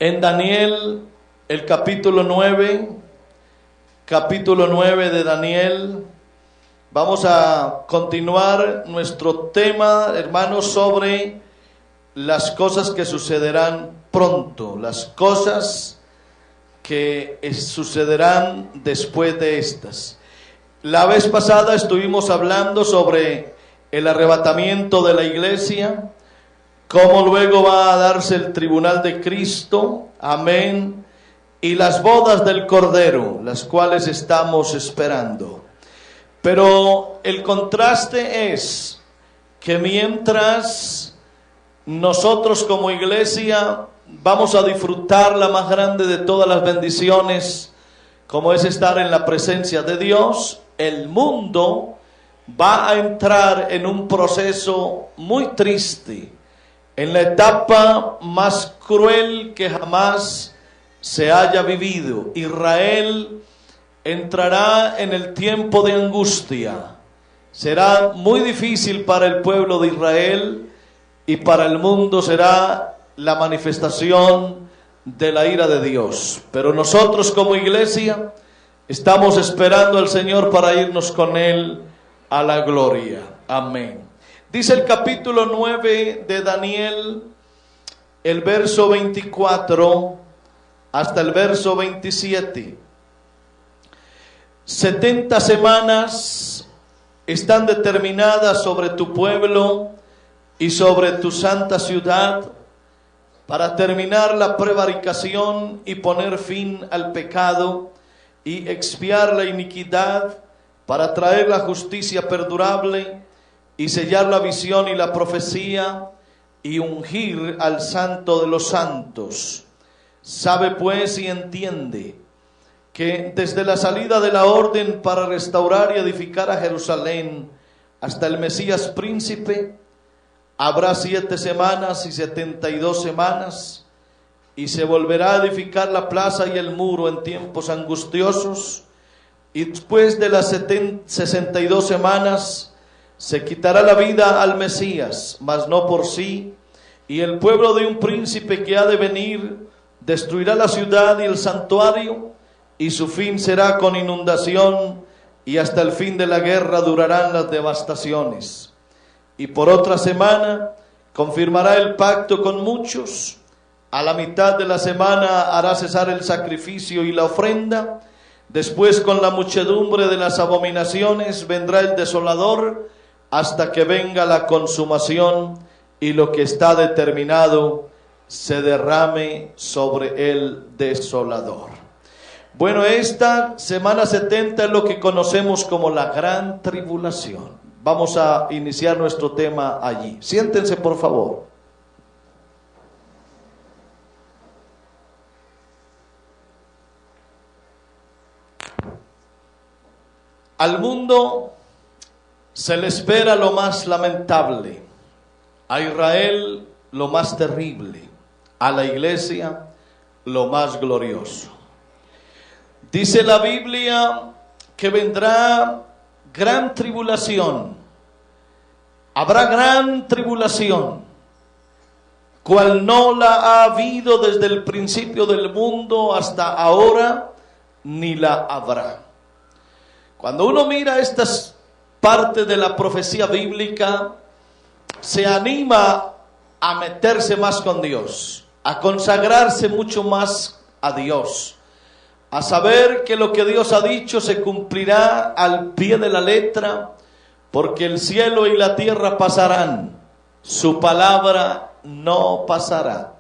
En Daniel, el capítulo 9 de Daniel, vamos a continuar nuestro tema, hermanos, sobre las cosas que sucederán pronto, las cosas que sucederán después de estas. La vez pasada estuvimos hablando sobre el arrebatamiento de la iglesia, cómo luego va a darse el tribunal de Cristo, amén, y las bodas del Cordero, las cuales estamos esperando. Pero el contraste es que mientras nosotros como iglesia vamos a disfrutar la más grande de todas las bendiciones, como es estar en la presencia de Dios, el mundo va a entrar en un proceso muy triste, en la etapa más cruel que jamás se haya vivido. Israel entrará en el tiempo de angustia. Será muy difícil para el pueblo de Israel y para el mundo será la manifestación de la ira de Dios. Pero nosotros como iglesia estamos esperando al Señor para irnos con Él a la gloria. Amén. Dice el capítulo 9 de Daniel, el verso 24 hasta el verso 27. 70 semanas están determinadas sobre tu pueblo y sobre tu santa ciudad para terminar la prevaricación y poner fin al pecado y expiar la iniquidad, para traer la justicia perdurable y sellar la visión y la profecía y ungir al santo de los santos. Sabe pues y entiende que desde la salida de la orden para restaurar y edificar a Jerusalén hasta el Mesías príncipe, habrá 7 semanas y 72 semanas, y se volverá a edificar la plaza y el muro en tiempos angustiosos, y después de las 62 semanas se quitará la vida al Mesías, mas no por sí, y el pueblo de un príncipe que ha de venir destruirá la ciudad y el santuario, y su fin será con inundación, y hasta el fin de la guerra durarán las devastaciones. Y por otra semana confirmará el pacto con muchos, a la mitad de la semana hará cesar el sacrificio y la ofrenda, después con la muchedumbre de las abominaciones vendrá el desolador, hasta que venga la consumación y lo que está determinado se derrame sobre el desolador. Bueno, esta semana 70 es lo que conocemos como la gran tribulación. Vamos a iniciar nuestro tema allí. Siéntense, por favor. Al mundo se le espera lo más lamentable, a Israel lo más terrible, a la iglesia lo más glorioso. Dice la Biblia que vendrá gran tribulación, habrá gran tribulación, cual no la ha habido desde el principio del mundo hasta ahora, ni la habrá. Cuando uno mira estas partes de la profecía bíblica, se anima a meterse más con Dios, a consagrarse mucho más a Dios, a saber que lo que Dios ha dicho se cumplirá al pie de la letra, porque el cielo y la tierra pasarán, su palabra no pasará,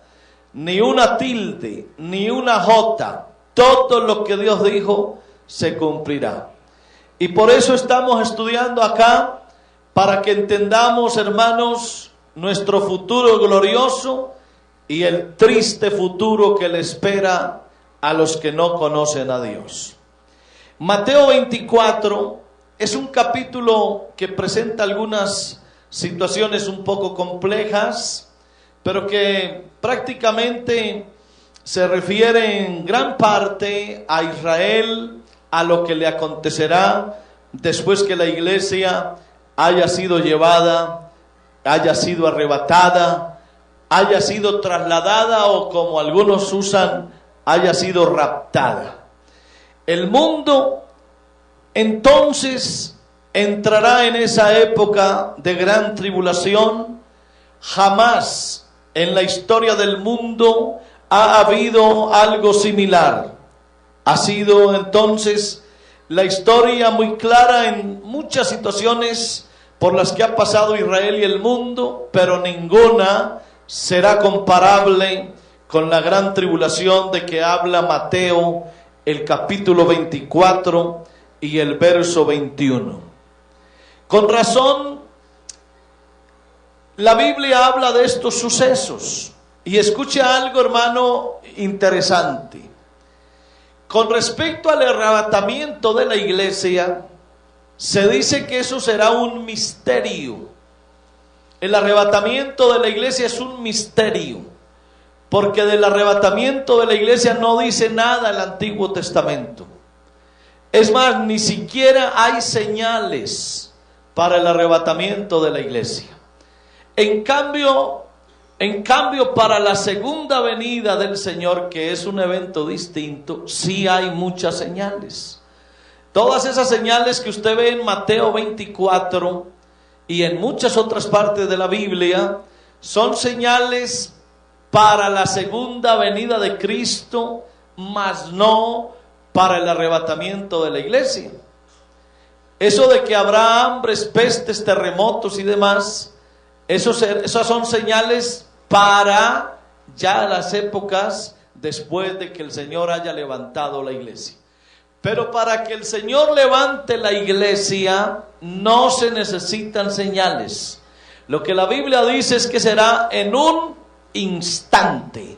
ni una tilde, ni una jota, todo lo que Dios dijo se cumplirá. Y por eso estamos estudiando acá, para que entendamos, hermanos, nuestro futuro glorioso y el triste futuro que le espera a los que no conocen a Dios. Mateo 24 es un capítulo que presenta algunas situaciones un poco complejas, pero que prácticamente se refiere en gran parte a Israel, a lo que le acontecerá después que la iglesia haya sido llevada, haya sido arrebatada haya sido trasladada o, como algunos usan, haya sido raptada. El mundo entonces entrará en esa época de gran tribulación. Jamás en la historia del mundo ha habido algo similar. Ha sido entonces la historia muy clara en muchas situaciones por las que ha pasado Israel y el mundo, pero ninguna será comparable con la gran tribulación de que habla Mateo, el capítulo 24 y el verso 21. Con razón, la Biblia habla de estos sucesos. Y escucha algo, hermano, interesante. Con respecto al arrebatamiento de la iglesia, se dice que eso será un misterio. El arrebatamiento de la iglesia es un misterio, porque del arrebatamiento de la iglesia no dice nada el Antiguo Testamento. Es más, ni siquiera hay señales para el arrebatamiento de la iglesia. En cambio, para la segunda venida del Señor, que es un evento distinto, sí hay muchas señales. Todas esas señales que usted ve en Mateo 24 y en muchas otras partes de la Biblia son señales para la segunda venida de Cristo, mas no para el arrebatamiento de la iglesia. Eso de que habrá hambres, pestes, terremotos y demás, esas son señales para ya las épocas después de que el Señor haya levantado la iglesia. Pero para que el Señor levante la iglesia no se necesitan señales. Lo que la Biblia dice es que será en un instante,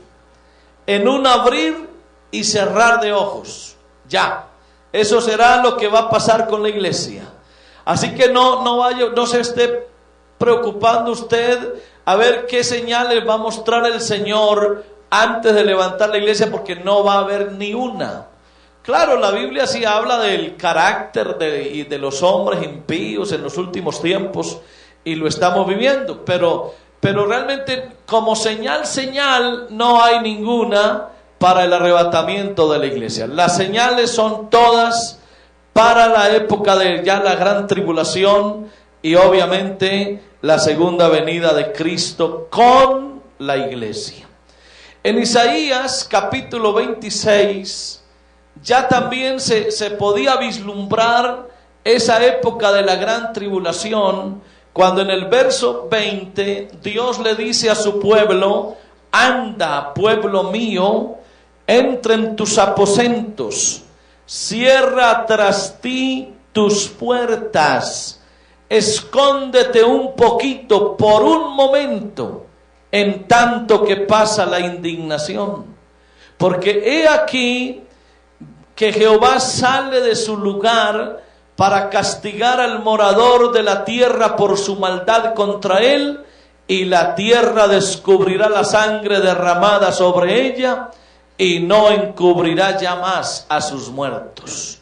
en un abrir y cerrar de ojos. Ya, eso será lo que va a pasar con la iglesia. Así que no se esté preocupando usted a ver qué señales va a mostrar el Señor antes de levantar la iglesia, porque no va a haber ni una. Claro, la Biblia sí habla del carácter de los hombres impíos en los últimos tiempos, y lo estamos viviendo, pero realmente como señal no hay ninguna para el arrebatamiento de la iglesia. Las señales son todas para la época de ya la gran tribulación y obviamente la segunda venida de Cristo con la iglesia. En Isaías capítulo 26 ya también se podía vislumbrar esa época de la gran tribulación, cuando en el verso 20 Dios le dice a su pueblo: anda, pueblo mío, entra en tus aposentos, cierra tras ti tus puertas, escóndete un poquito por un momento, en tanto que pasa la indignación. Porque he aquí que Jehová sale de su lugar para castigar al morador de la tierra por su maldad contra él, y la tierra descubrirá la sangre derramada sobre ella, y no encubrirá ya más a sus muertos.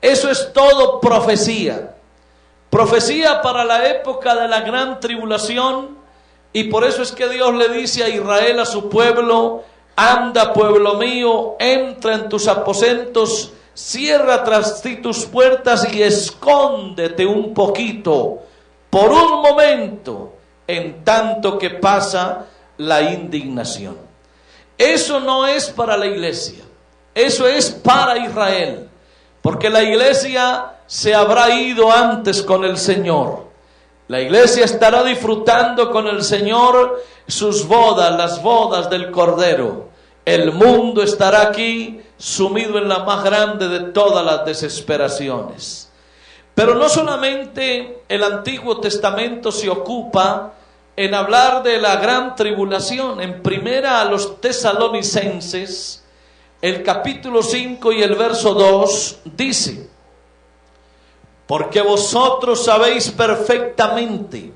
Eso es todo profecía. Profecía para la época de la gran tribulación, y por eso es que Dios le dice a Israel, a su pueblo: anda, pueblo mío, entra en tus aposentos, cierra tras ti tus puertas y escóndete un poquito, por un momento, en tanto que pasa la indignación. Eso no es para la iglesia, eso es para Israel, porque la iglesia se habrá ido antes con el Señor. La iglesia estará disfrutando con el Señor sus bodas, las bodas del Cordero. El mundo estará aquí sumido en la más grande de todas las desesperaciones. Pero no solamente el Antiguo Testamento se ocupa en hablar de la gran tribulación. En primera a los Tesalonicenses, el capítulo 5 y el verso 2 dice: porque vosotros sabéis perfectamente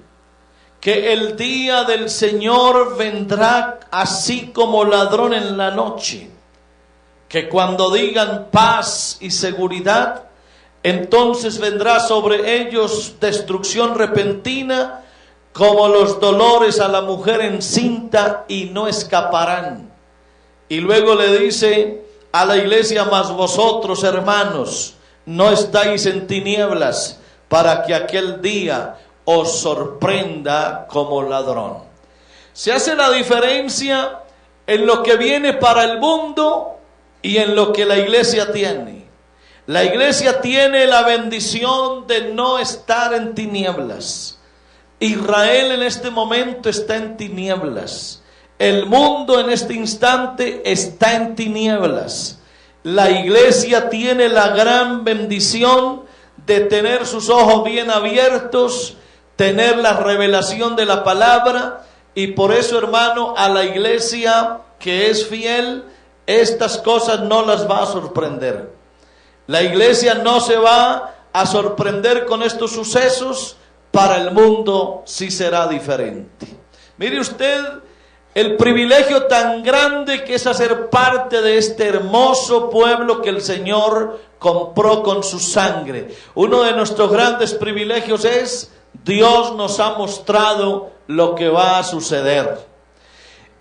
que el día del Señor vendrá así como ladrón en la noche, que cuando digan paz y seguridad, entonces vendrá sobre ellos destrucción repentina, como los dolores a la mujer encinta, y no escaparán. Y luego le dice a la iglesia: mas vosotros, hermanos, no estáis en tinieblas, para que aquel día os sorprenda como ladrón. Se hace la diferencia en lo que viene para el mundo y en lo que la iglesia tiene. La iglesia tiene la bendición de no estar en tinieblas. Israel en este momento está en tinieblas. El mundo en este instante está en tinieblas. La iglesia tiene la gran bendición de tener sus ojos bien abiertos, tener la revelación de la palabra. Y por eso, hermano, a la iglesia que es fiel, estas cosas no las va a sorprender. La iglesia no se va a sorprender con estos sucesos. Para el mundo sí será diferente. Mire usted el privilegio tan grande que es hacer parte de este hermoso pueblo que el Señor compró con su sangre. Uno de nuestros grandes privilegios es: Dios nos ha mostrado lo que va a suceder.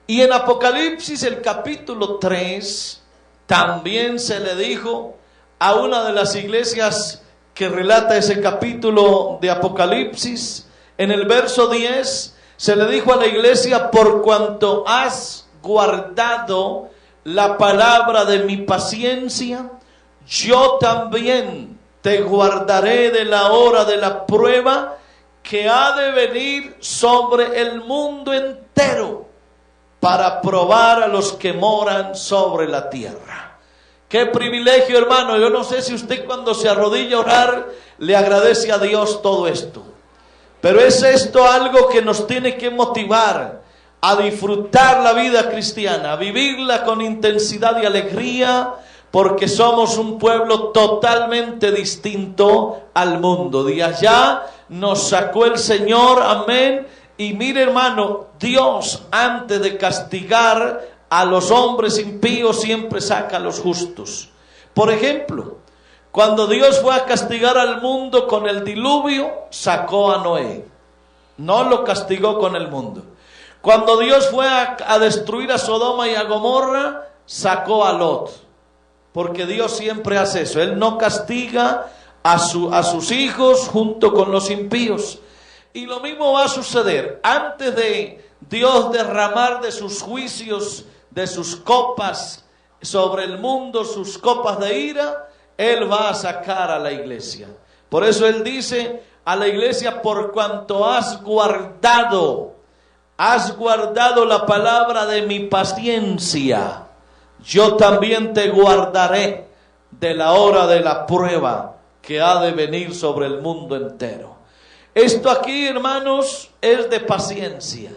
Y en Apocalipsis, el capítulo 3, también se le dijo a una de las iglesias que relata ese capítulo de Apocalipsis, en el verso 10, se le dijo a la iglesia: por cuanto has guardado la palabra de mi paciencia, yo también te guardaré de la hora de la prueba que ha de venir sobre el mundo entero, para probar a los que moran sobre la tierra. Qué privilegio, hermano. Yo no sé si usted, cuando se arrodilla a orar, le agradece a Dios todo esto. Pero es esto algo que nos tiene que motivar a disfrutar la vida cristiana, a vivirla con intensidad y alegría, porque somos un pueblo totalmente distinto al mundo. De allá nos sacó el Señor, amén. Y mire, hermano, Dios, antes de castigar a los hombres impíos, siempre saca a los justos. Por ejemplo, cuando Dios fue a castigar al mundo con el diluvio, sacó a Noé. No lo castigó con el mundo. Cuando Dios fue a destruir a Sodoma y a Gomorra, sacó a Lot. Porque Dios siempre hace eso. Él no castiga a sus hijos junto con los impíos. Y lo mismo va a suceder. Antes de Dios derramar de sus juicios, de sus copas sobre el mundo, sus copas de ira, Él va a sacar a la iglesia. Por eso Él dice a la iglesia: por cuanto has guardado la palabra de mi paciencia, yo también te guardaré de la hora de la prueba que ha de venir sobre el mundo entero. Esto aquí, hermanos, es de paciencia.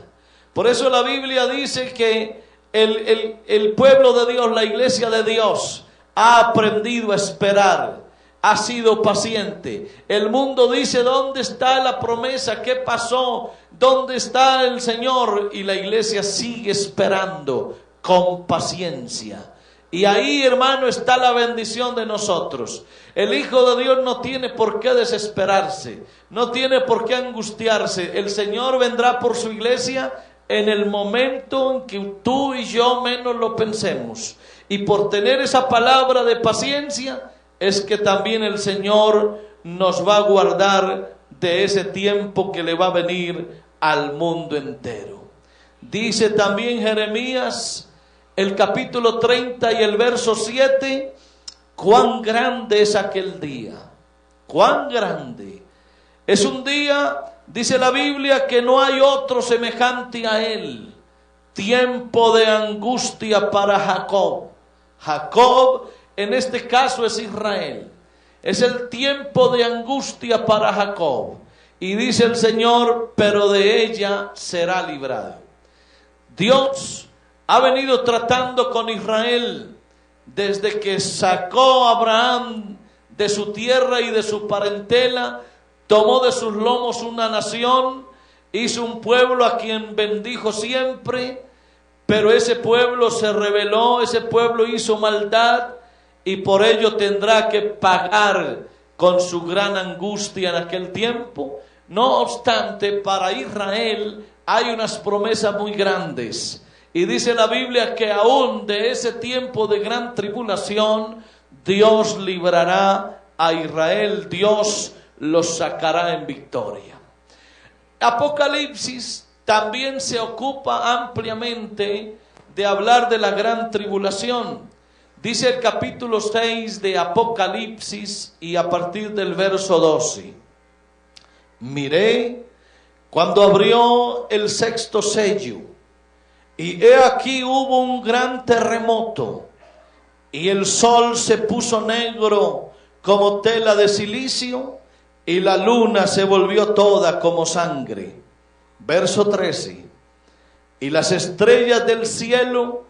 Por eso la Biblia dice que el pueblo de Dios, la iglesia de Dios, ha aprendido a esperar, ha sido paciente. El mundo dice: ¿dónde está la promesa? ¿Qué pasó? ¿Dónde está el Señor? Y la iglesia sigue esperando con paciencia. Y ahí, hermano, está la bendición de nosotros. El Hijo de Dios no tiene por qué desesperarse, no tiene por qué angustiarse. El Señor vendrá por su iglesia en el momento en que tú y yo menos lo pensemos. Y por tener esa palabra de paciencia, es que también el Señor nos va a guardar de ese tiempo que le va a venir al mundo entero. Dice también Jeremías, el capítulo 30 y el verso 7, cuán grande es aquel día, cuán grande. Es un día, dice la Biblia, que no hay otro semejante a él. Tiempo de angustia para Jacob. Jacob, en este caso, es Israel. Es el tiempo de angustia para Jacob. Y dice el Señor: pero de ella será librado. Dios ha venido tratando con Israel desde que sacó a Abraham de su tierra y de su parentela, tomó de sus lomos una nación, hizo un pueblo a quien bendijo siempre, pero ese pueblo se rebeló, ese pueblo hizo maldad, y por ello tendrá que pagar con su gran angustia en aquel tiempo. No obstante, para Israel hay unas promesas muy grandes. Y dice la Biblia que aún de ese tiempo de gran tribulación, Dios librará a Israel, Dios los sacará en victoria. Apocalipsis también se ocupa ampliamente de hablar de la gran tribulación. Dice el capítulo 6 de Apocalipsis y a partir del verso 12. Miré cuando abrió el sexto sello, y he aquí hubo un gran terremoto, y el sol se puso negro como tela de silicio, y la luna se volvió toda como sangre. Verso 13. Y las estrellas del cielo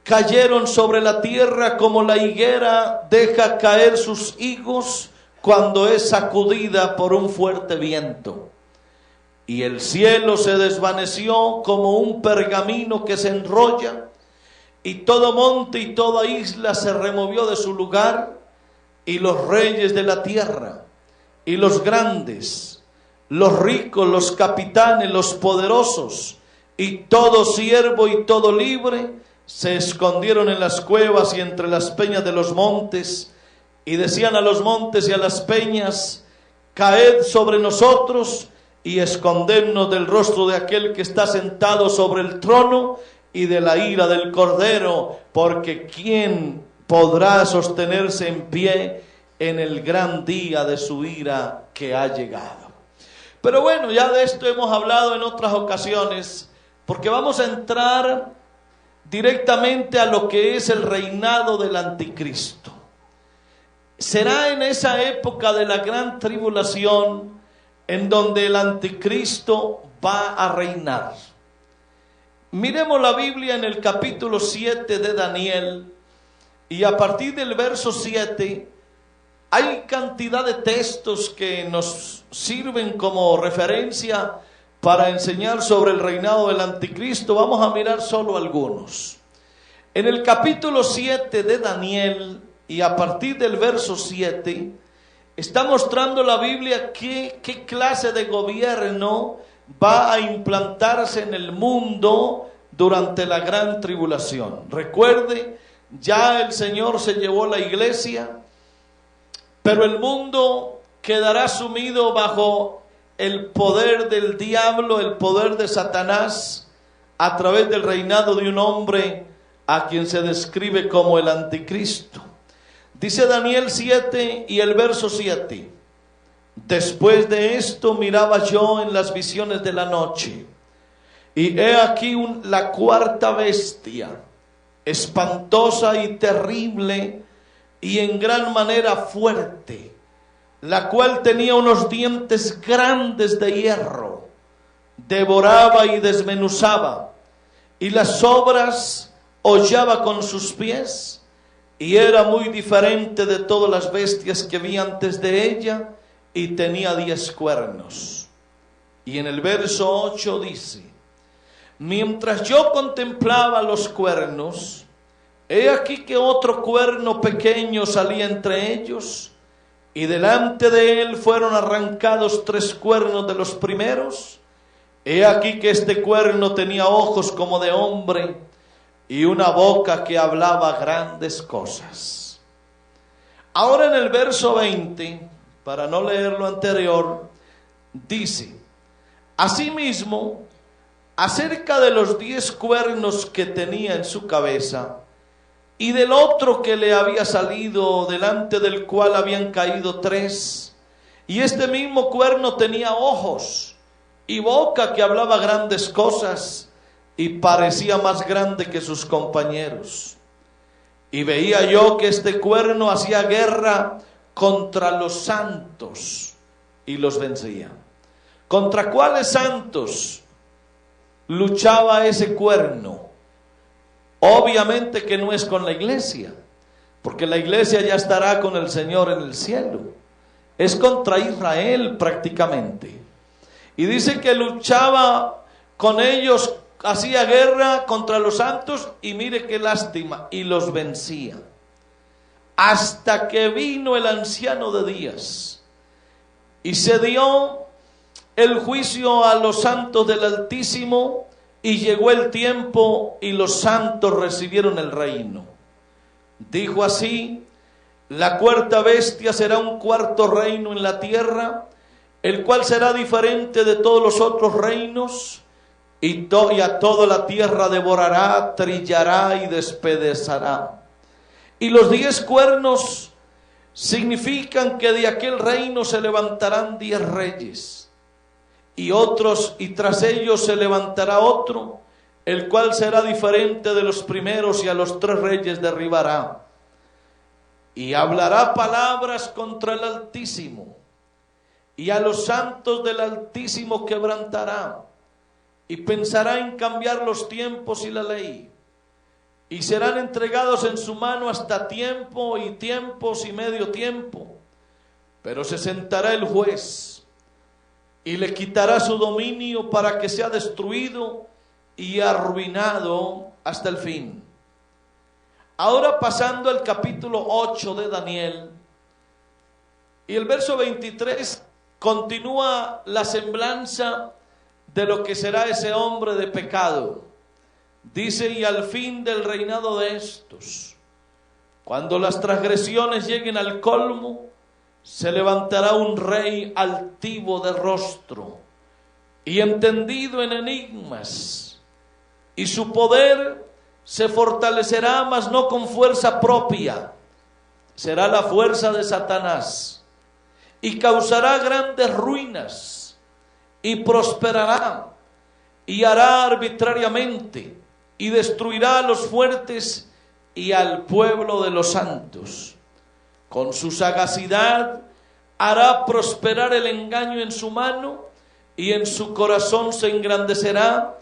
cayeron sobre la tierra como la higuera deja caer sus higos cuando es sacudida por un fuerte viento. Y el cielo se desvaneció como un pergamino que se enrolla, y todo monte y toda isla se removió de su lugar, y los reyes de la tierra, y los grandes, los ricos, los capitanes, los poderosos, y todo siervo y todo libre, se escondieron en las cuevas y entre las peñas de los montes, y decían a los montes y a las peñas: caed sobre nosotros y escondednos del rostro de aquel que está sentado sobre el trono y de la ira del Cordero, porque ¿quién podrá sostenerse en pie en el gran día de su ira que ha llegado? Pero bueno, ya de esto hemos hablado en otras ocasiones, porque vamos a entrar directamente a lo que es el reinado del anticristo. Será en esa época de la gran tribulación en donde el anticristo va a reinar. Miremos la Biblia en el capítulo 7 de Daniel, y a partir del verso 7 hay cantidad de textos que nos sirven como referencia para enseñar sobre el reinado del anticristo. Vamos a mirar solo algunos. En el capítulo 7 de Daniel y a partir del verso 7 está mostrando la Biblia qué clase de gobierno va a implantarse en el mundo durante la gran tribulación. Recuerde, ya el Señor se llevó la iglesia, pero el mundo quedará sumido bajo el poder del diablo, el poder de Satanás, a través del reinado de un hombre a quien se describe como el anticristo. Dice Daniel 7 y el verso 7: después de esto miraba yo en las visiones de la noche, y he aquí la cuarta bestia, espantosa y terrible, y en gran manera fuerte, la cual tenía unos dientes grandes de hierro, devoraba y desmenuzaba, y las sobras hollaba con sus pies, y era muy diferente de todas las bestias que vi antes de ella, y tenía 10 cuernos. Y en el verso 8 dice: mientras yo contemplaba los cuernos, he aquí que otro cuerno pequeño salía entre ellos, y delante de él fueron arrancados 3 cuernos de los primeros. He aquí que este cuerno tenía ojos como de hombre, y una boca que hablaba grandes cosas. Ahora en el verso 20, para no leer lo anterior, dice: asimismo, acerca de los 10 cuernos que tenía en su cabeza, y del otro que le había salido, delante del cual habían caído 3, y este mismo cuerno tenía ojos y boca que hablaba grandes cosas, y parecía más grande que sus compañeros. Y veía yo que este cuerno hacía guerra contra los santos y los vencía. ¿Contra cuáles santos luchaba ese cuerno? Obviamente que no es con la iglesia, porque la iglesia ya estará con el Señor en el cielo. Es contra Israel prácticamente. Y dice que luchaba con ellos, hacía guerra contra los santos, y mire qué lástima, y los vencía. Hasta que vino el anciano de días, y se dio el juicio a los santos del Altísimo, y llegó el tiempo y los santos recibieron el reino. Dijo así: la cuarta bestia será un cuarto reino en la tierra, el cual será diferente de todos los otros reinos, y a toda la tierra devorará, trillará y despedazará. Y los 10 cuernos significan que de aquel reino se levantarán 10 reyes, y tras ellos se levantará otro, el cual será diferente de los primeros, y a los 3 reyes derribará. Y hablará palabras contra el Altísimo, y a los santos del Altísimo quebrantará, y pensará en cambiar los tiempos y la ley, y serán entregados en su mano hasta tiempo y tiempos y medio tiempo. Pero se sentará el juez y le quitará su dominio para que sea destruido y arruinado hasta el fin. Ahora pasando al capítulo 8 de Daniel, y el verso 23 continúa la semblanza de lo que será ese hombre de pecado. Dice: y al fin del reinado de estos, cuando las transgresiones lleguen al colmo, se levantará un rey altivo de rostro y entendido en enigmas, y su poder se fortalecerá, mas no con fuerza propia, será la fuerza de Satanás, y causará grandes ruinas, y prosperará, y hará arbitrariamente, y destruirá a los fuertes y al pueblo de los santos. Con su sagacidad hará prosperar el engaño en su mano, y en su corazón se engrandecerá,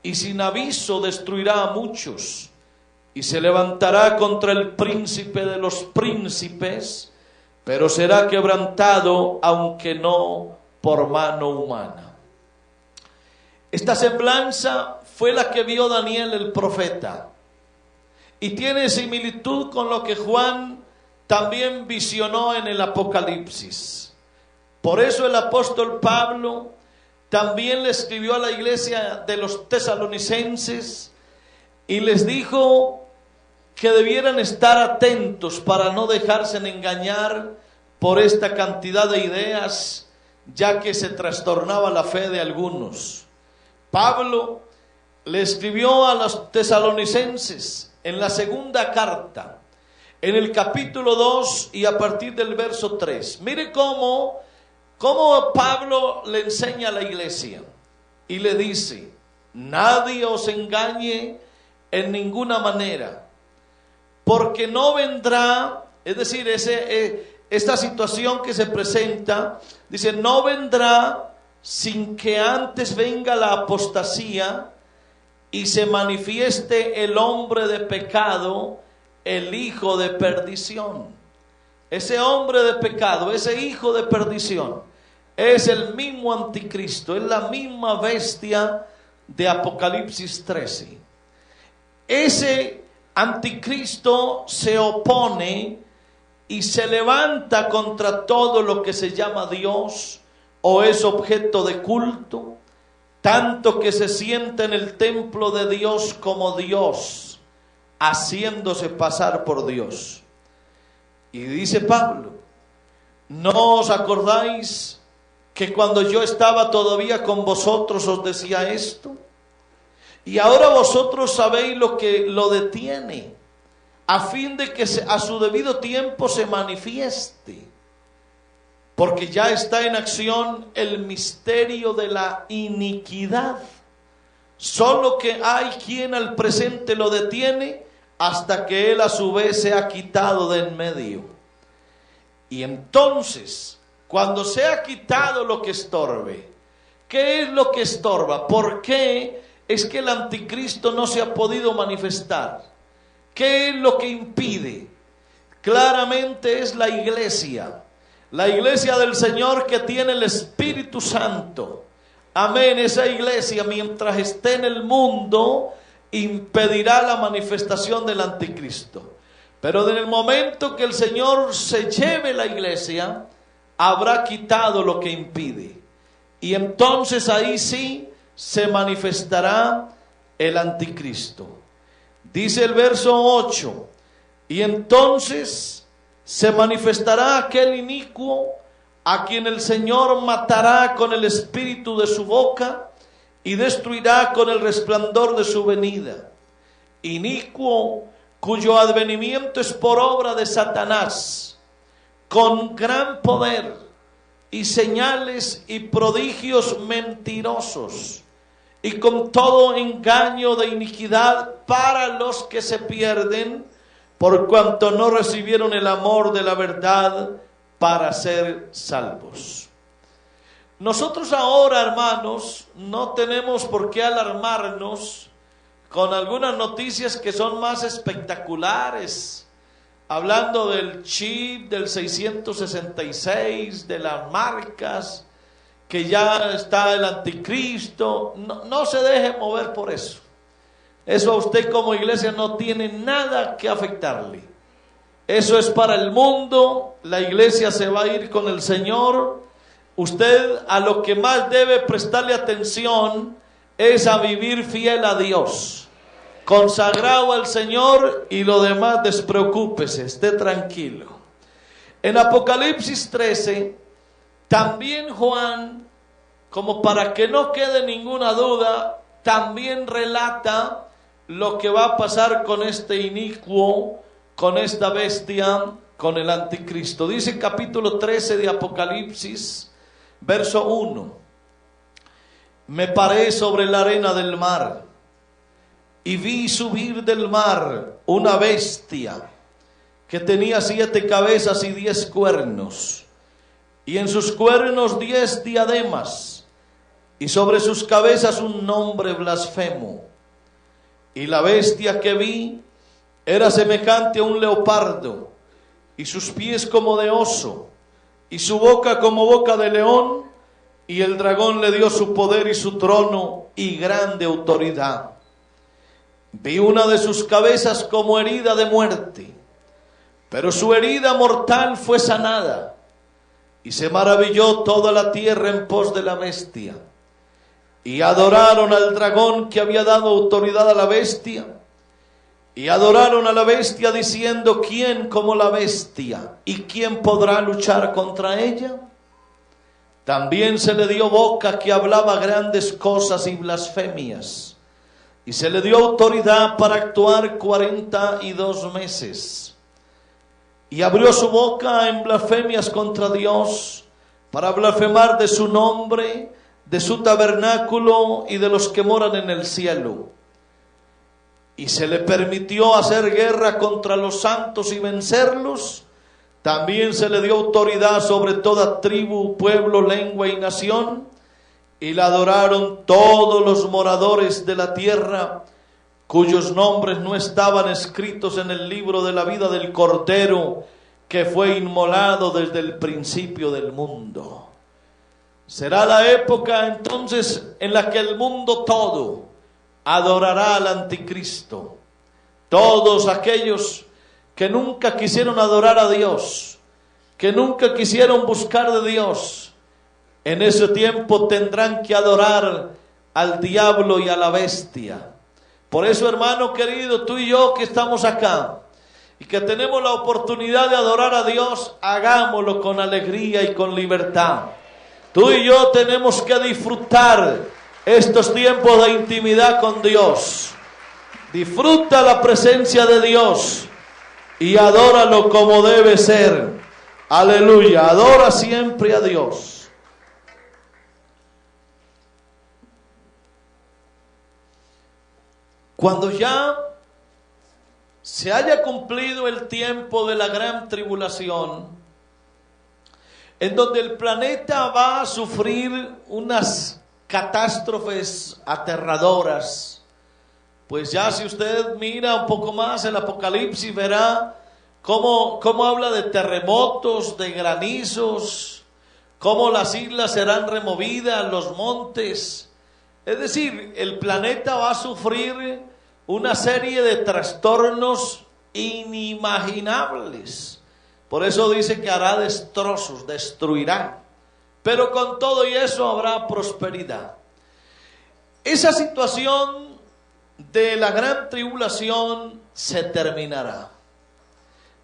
y sin aviso destruirá a muchos, y se levantará contra el príncipe de los príncipes, pero será quebrantado, aunque no por mano humana. Esta semblanza fue la que vio Daniel el profeta, y tiene similitud con lo que Juan también visionó en el Apocalipsis. Por eso el apóstol Pablo también le escribió a la iglesia de los tesalonicenses y les dijo que debieran estar atentos para no dejarse engañar por esta cantidad de ideas, ya que se trastornaba la fe de algunos. Pablo le escribió a los tesalonicenses en la segunda carta, en el capítulo 2 y a partir del verso 3. Mire cómo Pablo le enseña a la iglesia y le dice: nadie os engañe en ninguna manera, porque no vendrá, es decir, esta situación que se presenta, dice, no vendrá sin que antes venga la apostasía y se manifieste el hombre de pecado, el hijo de perdición. Ese hombre de pecado, ese hijo de perdición, es el mismo anticristo, es la misma bestia de Apocalipsis 13. Ese anticristo se opone y se levanta contra todo lo que se llama Dios o es objeto de culto, tanto que se sienta en el templo de Dios como Dios, haciéndose pasar por Dios. Y dice Pablo: ¿no os acordáis que cuando yo estaba todavía con vosotros os decía esto? Y ahora vosotros sabéis lo que lo detiene, a fin de que a su debido tiempo se manifieste, porque ya está en acción el misterio de la iniquidad, solo que hay quien al presente lo detiene, hasta que él a su vez se ha quitado de en medio. Y entonces, cuando se ha quitado lo que estorbe, ¿qué es lo que estorba? ¿Por qué es que el anticristo no se ha podido manifestar? ¿Qué es lo que impide? Claramente es la iglesia del Señor, que tiene el Espíritu Santo. Amén. Esa iglesia, mientras esté en el mundo, impedirá la manifestación del anticristo. Pero en el momento que el Señor se lleve la iglesia, habrá quitado lo que impide. y entonces ahí sí se manifestará el anticristo. Dice el verso 8, y entonces se manifestará aquel inicuo a quien el Señor matará con el espíritu de su boca y destruirá con el resplandor de su venida. Inicuo cuyo advenimiento es por obra de Satanás, con gran poder y señales y prodigios mentirosos, y con todo engaño de iniquidad para los que se pierden, por cuanto no recibieron el amor de la verdad para ser salvos. Nosotros ahora, hermanos, no tenemos por qué alarmarnos con algunas noticias que son más espectaculares, hablando del chip, del 666, de las marcas, que ya está el anticristo. No se deje mover por eso. Eso a usted como iglesia no tiene nada que afectarle. Eso es para el mundo. La iglesia se va a ir con el Señor. Usted a lo que más debe prestarle atención es a vivir fiel a Dios, consagrado al Señor, y lo demás despreocúpese, esté tranquilo. En Apocalipsis 13, también Juan, como para que no quede ninguna duda, también relata lo que va a pasar con este inicuo, con esta bestia, con el anticristo. Dice capítulo 13 de Apocalipsis, verso 1: me paré sobre la arena del mar y vi subir del mar una bestia que tenía 7 cabezas y 10 cuernos, y en sus cuernos 10 diademas, y sobre sus cabezas un nombre blasfemo. Y la bestia que vi era semejante a un leopardo, y sus pies como de oso, y su boca como boca de león, y el dragón le dio su poder y su trono y grande autoridad. Vi una de sus cabezas como herida de muerte, pero su herida mortal fue sanada, y se maravilló toda la tierra en pos de la bestia. Y adoraron al dragón que había dado autoridad a la bestia, y adoraron a la bestia diciendo: ¿quién como la bestia? ¿Y quién podrá luchar contra ella? También se le dio boca que hablaba grandes cosas y blasfemias, y se le dio autoridad para actuar 42 meses. Y abrió su boca en blasfemias contra Dios, para blasfemar de su nombre, de su tabernáculo y de los que moran en el cielo. Y se le permitió hacer guerra contra los santos y vencerlos. También se le dio autoridad sobre toda tribu, pueblo, lengua y nación. Y la adoraron todos los moradores de la tierra, cuyos nombres no estaban escritos en el libro de la vida del Cordero, que fue inmolado desde el principio del mundo. Será la época entonces en la que el mundo todo adorará al anticristo. Todos aquellos que nunca quisieron adorar a Dios, que nunca quisieron buscar de Dios, en ese tiempo tendrán que adorar al diablo y a la bestia. Por eso, hermano querido, tú y yo que estamos acá y que tenemos la oportunidad de adorar a Dios, hagámoslo con alegría y con libertad. Tú y yo tenemos que disfrutar estos tiempos de intimidad con Dios. Disfruta la presencia de Dios y adóralo como debe ser. Aleluya, adora siempre a Dios. Cuando ya se haya cumplido el tiempo de la gran tribulación, en donde el planeta va a sufrir unas catástrofes aterradoras, pues ya si usted mira un poco más el Apocalipsis, verá cómo habla de terremotos, de granizos, cómo las islas serán removidas, los montes. Es decir, el planeta va a sufrir una serie de trastornos inimaginables. Por eso dice que hará destrozos, destruirá. pero con todo y eso habrá prosperidad. Esa situación de la gran tribulación se terminará.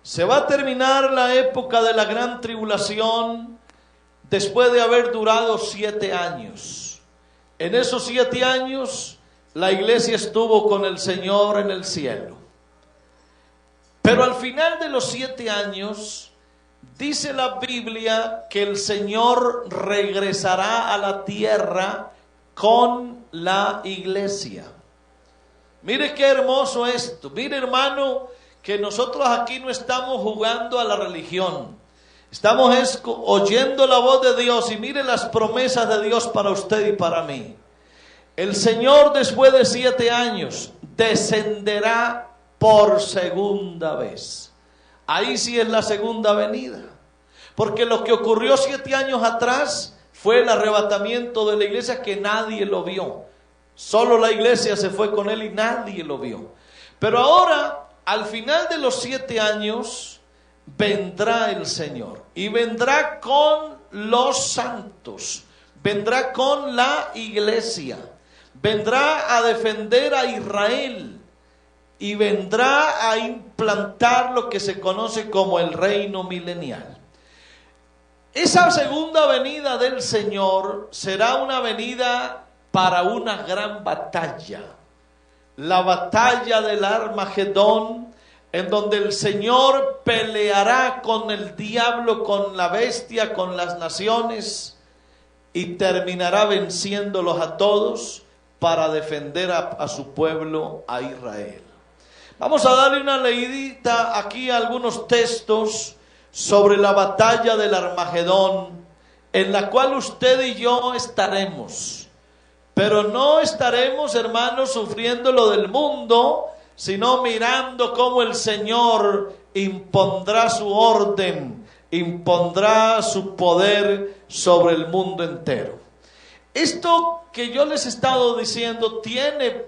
Se va a terminar la época de la gran tribulación después de haber durado 7 años. En esos 7 años la iglesia estuvo con el Señor en el cielo. Pero al final de los 7 años, dice la Biblia que el Señor regresará a la tierra con la iglesia. Mire qué hermoso esto. Mire, hermano, que nosotros aquí no estamos jugando a la religión. Estamos oyendo la voz de Dios y mire las promesas de Dios para usted y para mí. El Señor después de 7 años descenderá por segunda vez. Ahí sí es la segunda venida. Porque lo que ocurrió 7 años atrás fue el arrebatamiento de la iglesia que nadie lo vio. Solo la iglesia se fue con él y nadie lo vio. Pero ahora, al final de los 7 años, vendrá el Señor. Y vendrá con los santos. Vendrá con la iglesia. Vendrá a defender a Israel. Y vendrá a implantar lo que se conoce como el reino milenial. Esa segunda venida del Señor será una venida para una gran batalla. La batalla del Armagedón, en donde el Señor peleará con el diablo, con la bestia, con las naciones, y terminará venciéndolos a todos para defender a su pueblo, a Israel. Vamos a darle una leidita aquí a algunos textos sobre la batalla del Armagedón, en la cual usted y yo estaremos. Pero no estaremos, hermanos, sufriendo lo del mundo, sino mirando cómo el Señor impondrá su orden, impondrá su poder sobre el mundo entero. Esto que yo les he estado diciendo tiene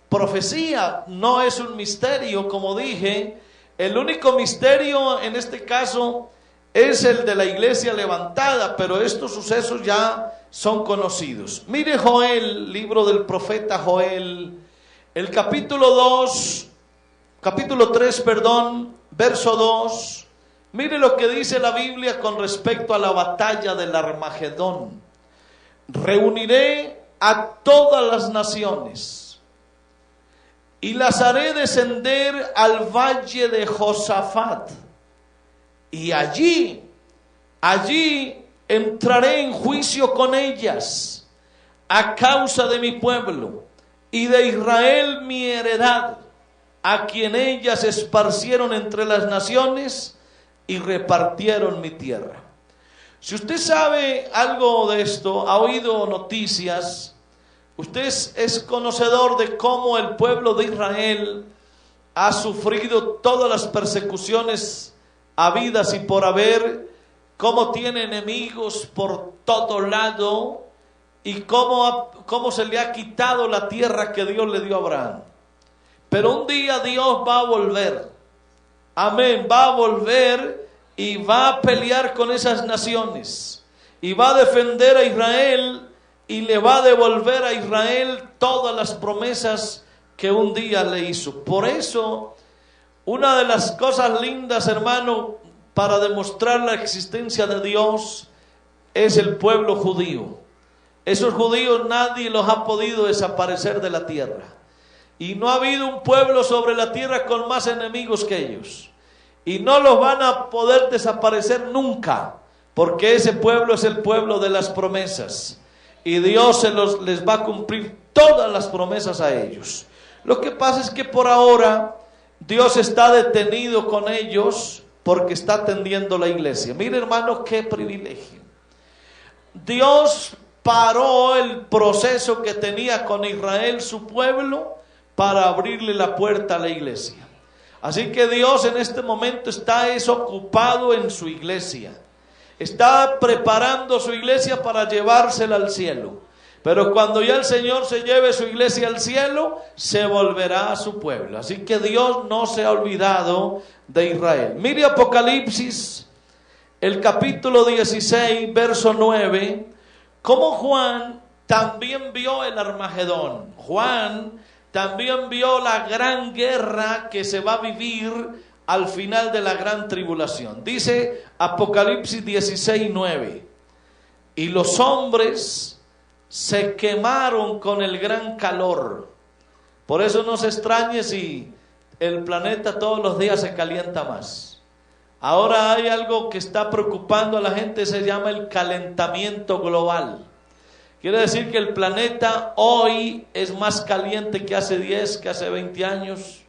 profecía, no es un misterio, como dije. El único misterio en este caso es el de la iglesia levantada, pero estos sucesos ya son conocidos. Mire Joel, libro del profeta Joel, el capítulo 3, verso 2. Mire lo que dice la Biblia con respecto a la batalla del Armagedón. Reuniré a todas las naciones y las haré descender al valle de Josafat, y allí entraré en juicio con ellas a causa de mi pueblo y de Israel mi heredad, a quien ellas esparcieron entre las naciones y repartieron mi tierra. Si usted sabe algo de esto, ha oído noticias, usted es conocedor de cómo el pueblo de Israel ha sufrido todas las persecuciones habidas y por haber, cómo tiene enemigos por todo lado y cómo se le ha quitado la tierra que Dios le dio a Abraham. Pero un día Dios va a volver, amén, va a volver y va a pelear con esas naciones y va a defender a Israel y le va a devolver a Israel todas las promesas que un día le hizo. Por eso, una de las cosas lindas, hermano, para demostrar la existencia de Dios es el pueblo judío. Esos judíos nadie los ha podido desaparecer de la tierra. Y no ha habido un pueblo sobre la tierra con más enemigos que ellos. Y no los van a poder desaparecer nunca, porque ese pueblo es el pueblo de las promesas. Y Dios les va a cumplir todas las promesas a ellos. Lo que pasa es que por ahora Dios está detenido con ellos porque está atendiendo la iglesia. Mire, hermano, qué privilegio. Dios paró el proceso que tenía con Israel, su pueblo, para abrirle la puerta a la iglesia. Así que Dios en este momento está ocupado en su iglesia. Está preparando su iglesia para llevársela al cielo. Pero cuando ya el Señor se lleve su iglesia al cielo, se volverá a su pueblo. Así que Dios no se ha olvidado de Israel. Mire Apocalipsis, el capítulo 16, verso 9, cómo Juan también vio el Armagedón. Juan también vio la gran guerra que se va a vivir al final de la gran tribulación. Dice Apocalipsis 16, 9, y los hombres se quemaron con el gran calor. Por eso no se extrañe si el planeta todos los días se calienta más. Ahora hay algo que está preocupando a la gente, se llama el calentamiento global. Quiere decir que el planeta hoy es más caliente que hace 10, que hace 20 años.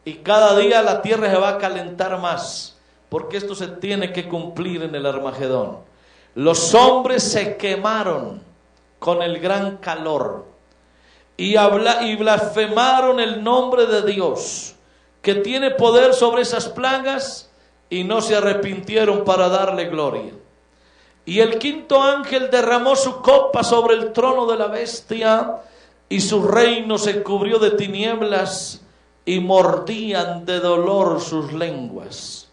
Y cada día la tierra se va a calentar más, porque esto se tiene que cumplir en el Armagedón. Los hombres se quemaron con el gran calor y blasfemaron el nombre de Dios, que tiene poder sobre esas plagas, y no se arrepintieron para darle gloria. Y el quinto ángel derramó su copa sobre el trono de la bestia, y su reino se cubrió de tinieblas, y mordían de dolor sus lenguas.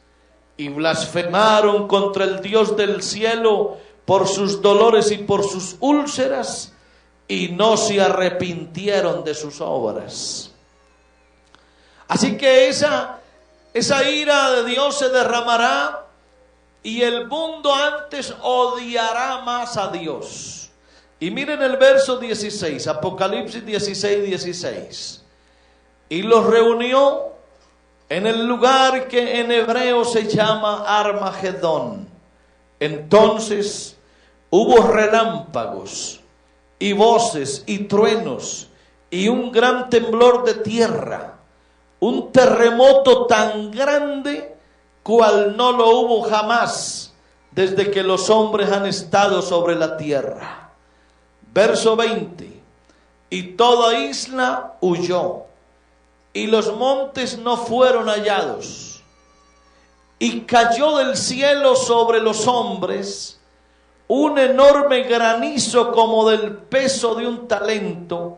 Y blasfemaron contra el Dios del cielo por sus dolores y por sus úlceras, y no se arrepintieron de sus obras. Así que esa ira de Dios se derramará, y el mundo antes odiará más a Dios. Y miren el verso 16, Apocalipsis 16, 16. Y los reunió en el lugar que en hebreo se llama Armagedón. Entonces hubo relámpagos y voces y truenos y un gran temblor de tierra, un terremoto tan grande cual no lo hubo jamás desde que los hombres han estado sobre la tierra. Verso 20. Y toda isla huyó, y los montes no fueron hallados, y cayó del cielo sobre los hombres un enorme granizo como del peso de un talento,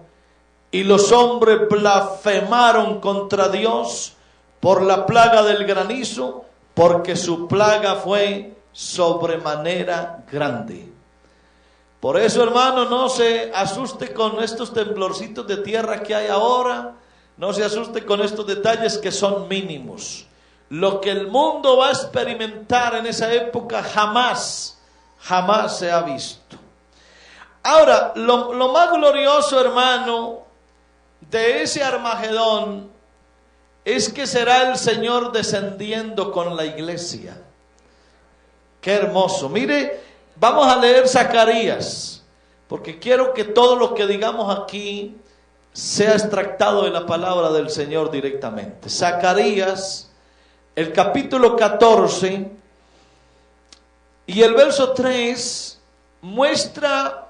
y los hombres blasfemaron contra Dios por la plaga del granizo, porque su plaga fue sobremanera grande. Por eso, hermano, no se asuste con estos temblorcitos de tierra que hay ahora. No se asuste con estos detalles que son mínimos. Lo que el mundo va a experimentar en esa época jamás se ha visto. Ahora, lo más glorioso, hermano, de ese Armagedón es que será el Señor descendiendo con la iglesia. Qué hermoso. Mire, vamos a leer Zacarías, porque quiero que todo lo que digamos aquí sea extractado de la palabra del Señor directamente. Zacarías, el capítulo 14 y el verso 3 muestra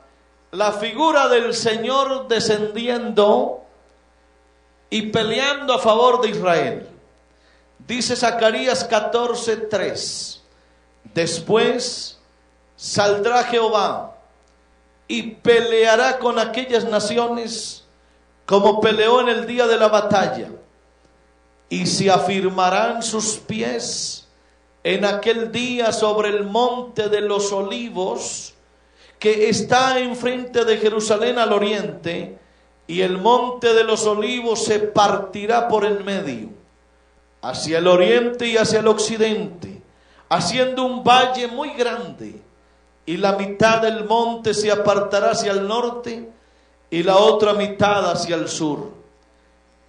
la figura del Señor descendiendo y peleando a favor de Israel. Dice Zacarías 14:3: después saldrá Jehová y peleará con aquellas naciones como peleó en el día de la batalla, y se afirmarán sus pies en aquel día sobre el monte de los olivos, que está enfrente de Jerusalén al oriente, y el monte de los olivos se partirá por el medio, hacia el oriente y hacia el occidente, haciendo un valle muy grande, y la mitad del monte se apartará hacia el norte, y la otra mitad hacia el sur.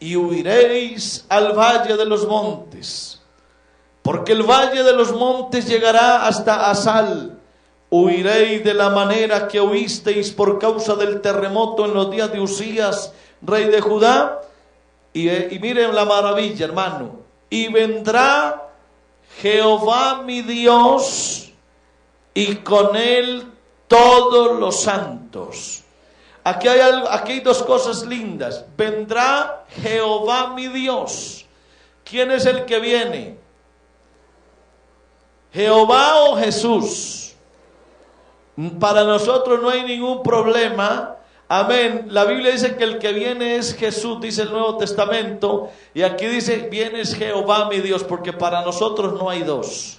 Y huiréis al valle de los montes, porque el valle de los montes llegará hasta Asal. Huiréis de la manera que huisteis por causa del terremoto en los días de Usías, rey de Judá. Y miren la maravilla, hermano. Y vendrá Jehová mi Dios, y con él todos los santos. Aquí hay dos cosas lindas. Vendrá Jehová mi Dios. ¿Quién es el que viene? ¿Jehová o Jesús? Para nosotros no hay ningún problema. Amén. La Biblia dice que el que viene es Jesús, dice el Nuevo Testamento. Y aquí dice, viene es Jehová mi Dios, porque para nosotros no hay dos.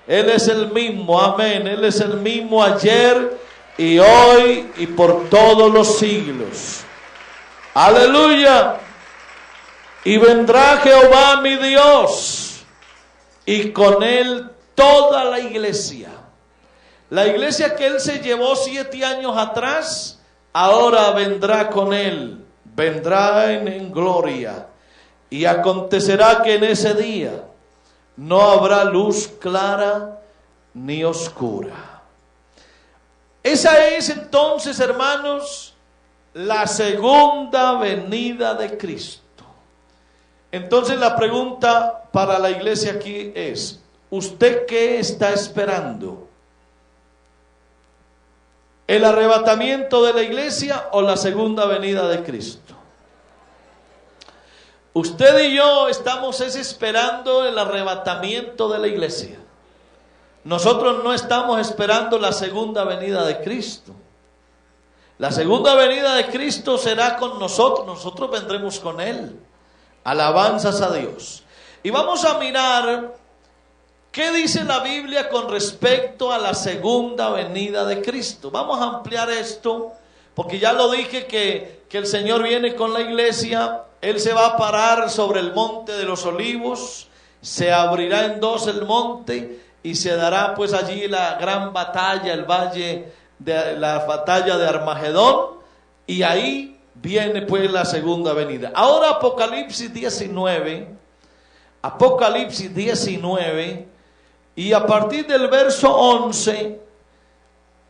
Él es el mismo, amén. Él es el mismo ayer y hoy y por todos los siglos. Aleluya. Y vendrá Jehová mi Dios, y con él toda la iglesia. La iglesia que él se llevó 7 años atrás, ahora vendrá con él. Vendrá en gloria. Y acontecerá que en ese día no habrá luz clara ni oscura. Esa es entonces, hermanos, la segunda venida de Cristo. Entonces la pregunta para la iglesia aquí es: ¿usted qué está esperando? ¿El arrebatamiento de la iglesia o la segunda venida de Cristo? Usted y yo estamos esperando el arrebatamiento de la iglesia. Nosotros no estamos esperando la segunda venida de Cristo. La segunda venida de Cristo será con nosotros. Nosotros vendremos con Él. Alabanzas a Dios. Y vamos a mirar qué dice la Biblia con respecto a la segunda venida de Cristo. Vamos a ampliar esto, porque ya lo dije que el Señor viene con la iglesia. Él se va a parar sobre el monte de los olivos, se abrirá en dos el monte y se dará pues allí la gran batalla, el valle de la batalla de Armagedón, y ahí viene pues la segunda venida. Ahora Apocalipsis 19, y a partir del verso 11,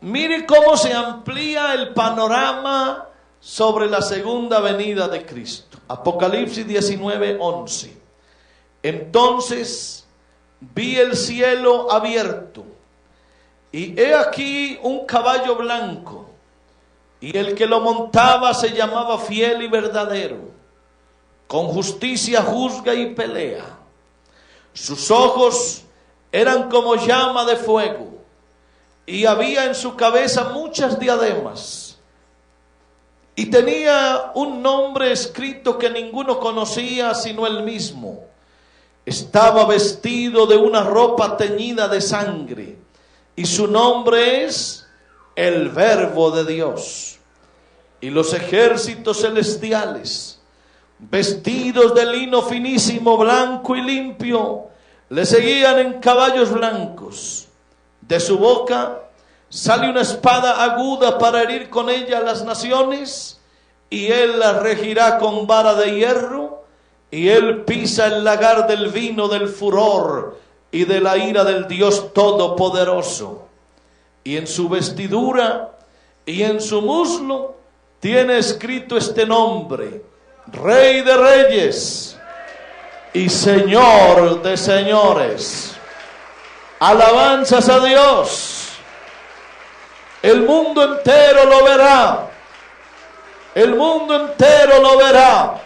mire cómo se amplía el panorama sobre la segunda venida de Cristo. Apocalipsis 19, 11. Entonces vi el cielo abierto, y he aquí un caballo blanco, y el que lo montaba se llamaba Fiel y Verdadero, con justicia juzga y pelea. Sus ojos eran como llama de fuego, y había en su cabeza muchas diademas, y tenía un nombre escrito que ninguno conocía sino él mismo. Estaba vestido de una ropa teñida de sangre, y su nombre es el Verbo de Dios. Y los ejércitos celestiales, vestidos de lino finísimo, blanco y limpio, le seguían en caballos blancos. De su boca sale una espada aguda para herir con ella a las naciones, y él las regirá con vara de hierro, y él pisa el lagar del vino del furor y de la ira del Dios Todopoderoso. Y en su vestidura y en su muslo tiene escrito este nombre: Rey de Reyes y Señor de Señores. Alabanzas a Dios. El mundo entero lo verá. El mundo entero lo verá.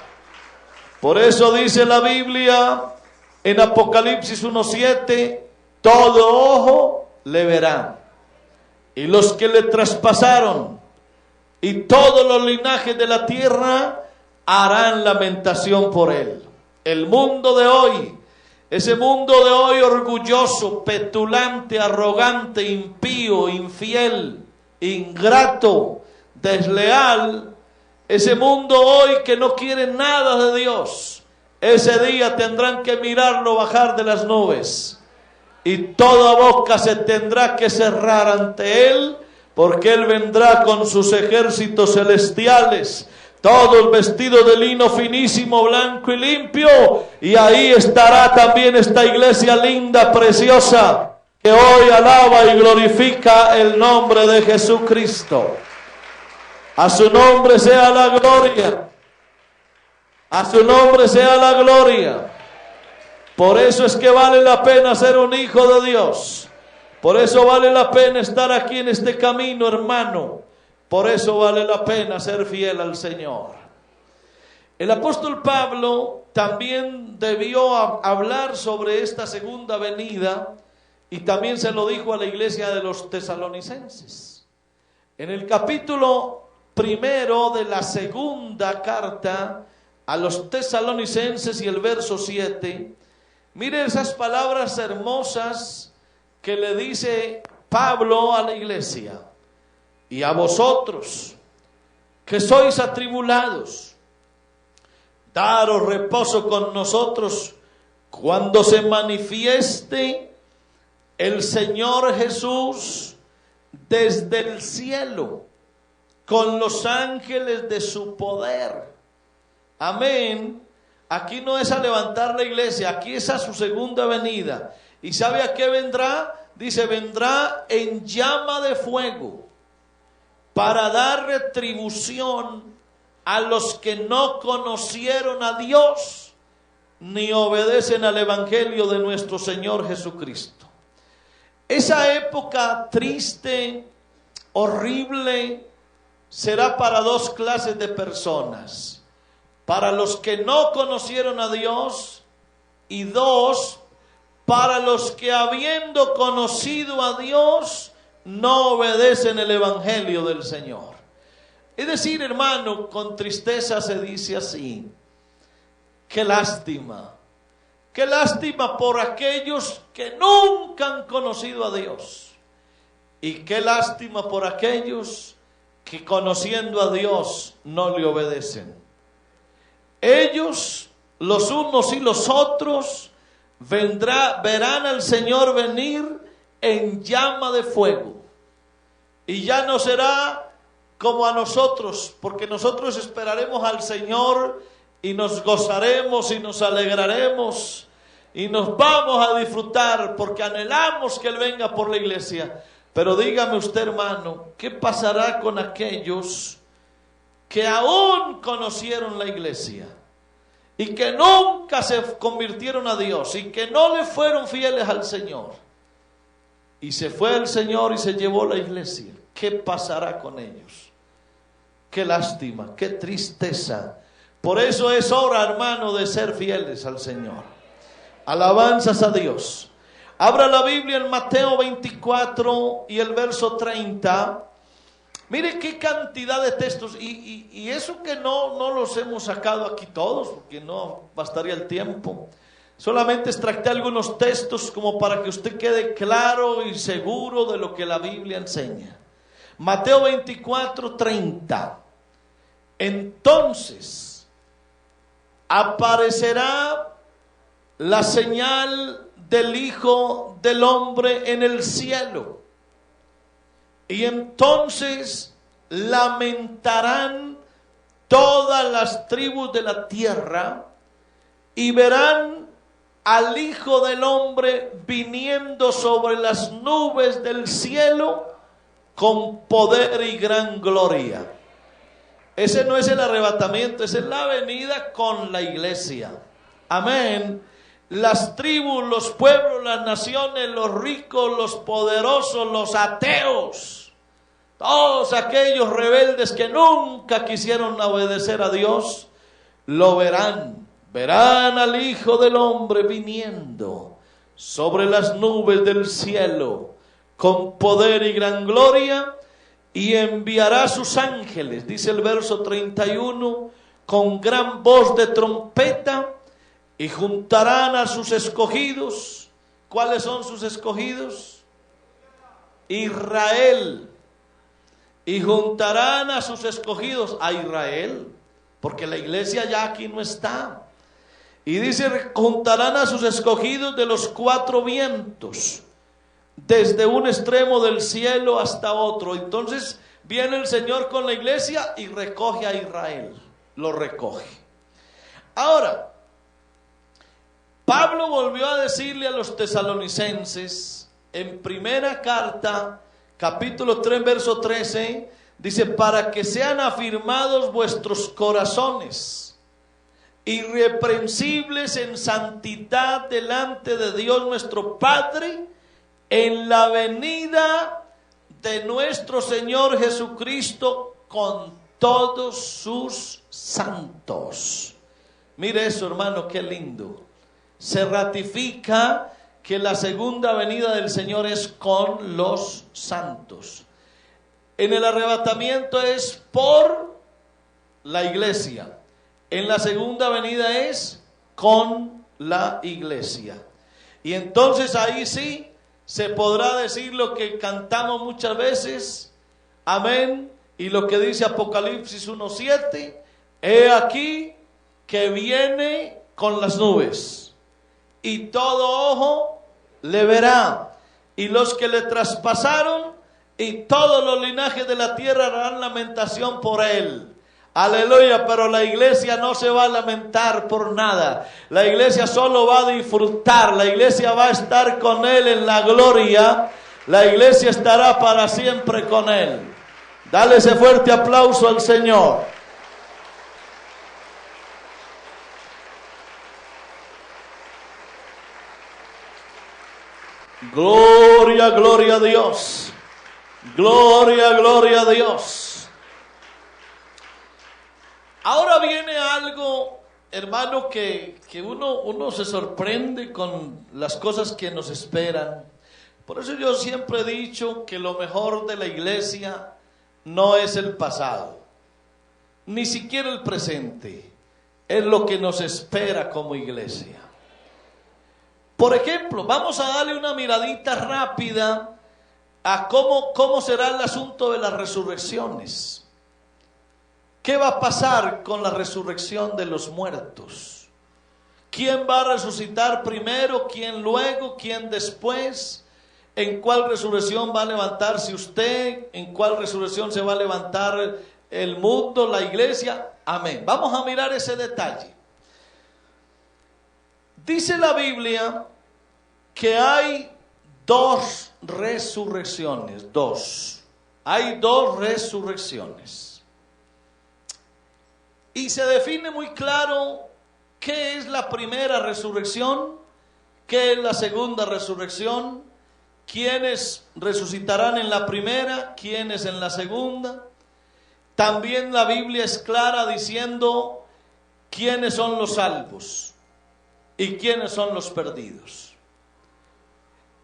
Por eso dice la Biblia en Apocalipsis 1:7: todo ojo le verá, y los que le traspasaron y todos los linajes de la tierra harán lamentación por él. El mundo de hoy, ese mundo de hoy orgulloso, petulante, arrogante, impío, infiel, ingrato, desleal, ese mundo hoy que no quiere nada de Dios, ese día tendrán que mirarlo bajar de las nubes, y toda boca se tendrá que cerrar ante él, porque él vendrá con sus ejércitos celestiales, todos vestidos de lino finísimo, blanco y limpio, y ahí estará también esta iglesia linda, preciosa, que hoy alaba y glorifica el nombre de Jesucristo. A su nombre sea la gloria. A su nombre sea la gloria. Por eso es que vale la pena ser un hijo de Dios. Por eso vale la pena estar aquí en este camino, hermano. Por eso vale la pena ser fiel al Señor. El apóstol Pablo también debió hablar sobre esta segunda venida, y también se lo dijo a la iglesia de los tesalonicenses. En el capítulo 1 de la segunda carta a los tesalonicenses y el verso 7, mire esas palabras hermosas que le dice Pablo a la iglesia: y a vosotros que sois atribulados, daros reposo con nosotros cuando se manifieste el Señor Jesús desde el cielo con los ángeles de su poder. Amén. Aquí no es a levantar la iglesia, aquí es a su segunda venida. ¿Y sabe a qué vendrá? Dice, vendrá en llama de fuego para dar retribución a los que no conocieron a Dios ni obedecen al evangelio de nuestro Señor Jesucristo. Esa época triste, horrible, será para dos clases de personas: para los que no conocieron a Dios, y dos, para los que habiendo conocido a Dios no obedecen el evangelio del Señor. Es decir, hermano, con tristeza se dice así: qué lástima por aquellos que nunca han conocido a Dios, y qué lástima por aquellos que conociendo a Dios no le obedecen. Ellos, los unos y los otros, verán al Señor venir en llama de fuego, y ya no será como a nosotros, porque nosotros esperaremos al Señor y nos gozaremos y nos alegraremos y nos vamos a disfrutar porque anhelamos que Él venga por la iglesia. Pero dígame usted, hermano, ¿qué pasará con aquellos que aún conocieron la iglesia y que nunca se convirtieron a Dios y que no le fueron fieles al Señor? Y se fue el Señor y se llevó la iglesia. ¿Qué pasará con ellos? Qué lástima, qué tristeza. Por eso es hora, hermano, de ser fieles al Señor. Alabanzas a Dios. Abra la Biblia en Mateo 24 y el verso 30. Mire qué cantidad de textos. Y eso que no los hemos sacado aquí todos, porque no bastaría el tiempo. Solamente extracté algunos textos como para que usted quede claro y seguro de lo que la Biblia enseña. Mateo 24, 30. Entonces aparecerá la señal del Hijo del Hombre en el cielo, y entonces lamentarán todas las tribus de la tierra, y verán al Hijo del Hombre viniendo sobre las nubes del cielo con poder y gran gloria. Ese no es el arrebatamiento, esa es la venida con la iglesia. Amén. Las tribus, los pueblos, las naciones, los ricos, los poderosos, los ateos, todos aquellos rebeldes que nunca quisieron obedecer a Dios, lo verán. Verán al Hijo del Hombre viniendo sobre las nubes del cielo con poder y gran gloria, y enviará a sus ángeles, dice el verso 31, con gran voz de trompeta, y juntarán a sus escogidos. ¿Cuáles son sus escogidos? Israel. Y juntarán a sus escogidos a Israel, porque la iglesia ya aquí no está. Y dice, juntarán a sus escogidos de los cuatro vientos, desde un extremo del cielo hasta otro. Entonces viene el Señor con la iglesia y recoge a Israel, lo recoge. Ahora, Pablo volvió a decirle a los tesalonicenses en primera carta, capítulo 3, verso 13, dice, para que sean afirmados vuestros corazones, irreprensibles en santidad delante de Dios nuestro Padre, en la venida de nuestro Señor Jesucristo con todos sus santos. Mire eso, hermano, qué lindo. Se ratifica que la segunda venida del Señor es con los santos. En el arrebatamiento es por la iglesia. En la segunda venida es con la iglesia. Y entonces ahí sí se podrá decir lo que cantamos muchas veces, amén, y lo que dice Apocalipsis 1:7, he aquí que viene con las nubes, y todo ojo le verá, y los que le traspasaron, y todos los linajes de la tierra harán lamentación por él. Aleluya, pero la iglesia no se va a lamentar por nada. La iglesia solo va a disfrutar. La iglesia va a estar con él en la gloria. La iglesia estará para siempre con él. Dale ese fuerte aplauso al Señor. Gloria, gloria a Dios. Gloria, gloria a Dios. Ahora viene algo, hermano, que uno se sorprende con las cosas que nos esperan. Por eso yo siempre he dicho que lo mejor de la iglesia no es el pasado, ni siquiera el presente, es lo que nos espera como iglesia. Por ejemplo, vamos a darle una miradita rápida a cómo será el asunto de las resurrecciones. ¿Qué va a pasar con la resurrección de los muertos? ¿Quién va a resucitar primero? ¿Quién luego? ¿Quién después? ¿En cuál resurrección va a levantarse usted? ¿En cuál resurrección se va a levantar el mundo, la iglesia? Amén. Vamos a mirar ese detalle. Dice la Biblia que hay dos resurrecciones. Hay dos resurrecciones. Y se define muy claro qué es la primera resurrección, qué es la segunda resurrección, quiénes resucitarán en la primera, quiénes en la segunda. También la Biblia es clara diciendo quiénes son los salvos y quiénes son los perdidos.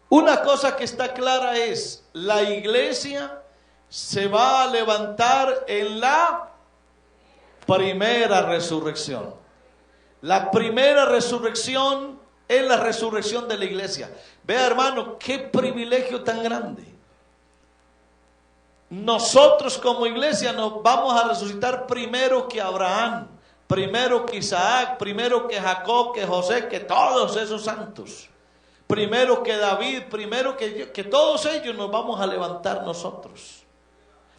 Una cosa que está clara es, la iglesia se va a levantar en la primera resurrección. La primera resurrección es la resurrección de la iglesia. Vea, hermano, qué privilegio tan grande. Nosotros como iglesia nos vamos a resucitar primero que Abraham, primero que Isaac, primero que Jacob, que José, que todos esos santos. Primero que David, primero que todos ellos nos vamos a levantar nosotros.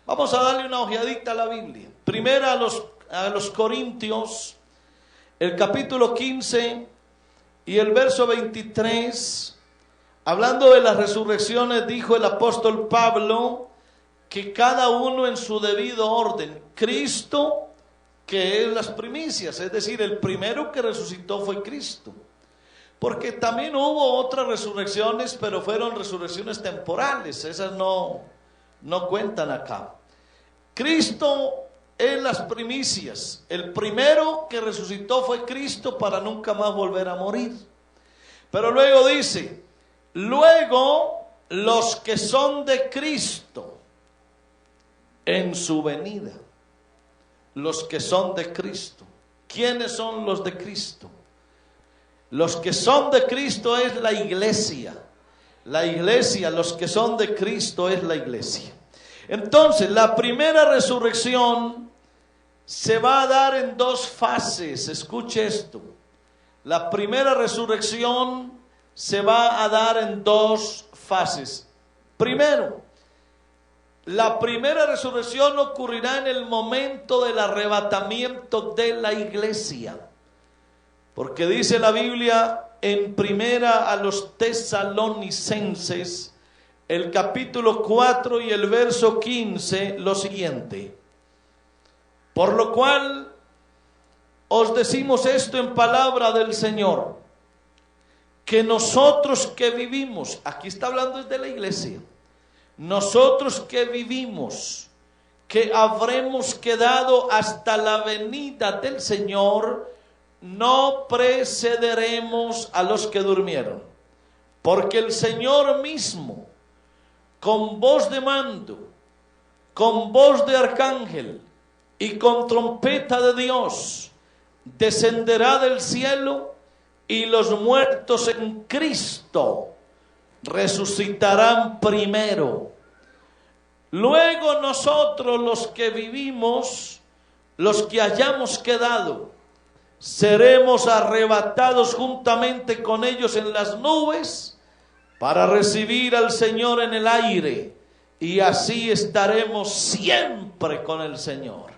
Vamos a darle una ojeadita a la Biblia. Primero a los Corintios, el capítulo 15 y el verso 23, hablando de las resurrecciones, dijo el apóstol Pablo que cada uno en su debido orden. Cristo, que es las primicias, es decir, el primero que resucitó fue Cristo. Porque también hubo otras resurrecciones, pero fueron resurrecciones temporales, esas no cuentan acá. Cristo es las primicias. El primero que resucitó fue Cristo para nunca más volver a morir. Pero luego dice, luego los que son de Cristo en su venida. Los que son de Cristo. ¿Quiénes son los de Cristo? Los que son de Cristo es la iglesia. La iglesia, los que son de Cristo es la iglesia. Entonces, la primera resurrección se va a dar en dos fases. Escuche esto. La primera resurrección se va a dar en dos fases. Primero, la primera resurrección ocurrirá en el momento del arrebatamiento de la iglesia. Porque dice la Biblia en primera a los Tesalonicenses, el capítulo 4 y el verso 15, lo siguiente: por lo cual os decimos esto en palabra del Señor, que nosotros que vivimos, aquí está hablando desde la iglesia, nosotros que vivimos, que habremos quedado hasta la venida del Señor, no precederemos a los que durmieron, porque el Señor mismo, con voz de mando, con voz de arcángel y con trompeta de Dios, descenderá del cielo, y los muertos en Cristo resucitarán primero. Luego nosotros, los que vivimos, los que hayamos quedado, seremos arrebatados juntamente con ellos en las nubes para recibir al Señor en el aire, y así estaremos siempre con el Señor.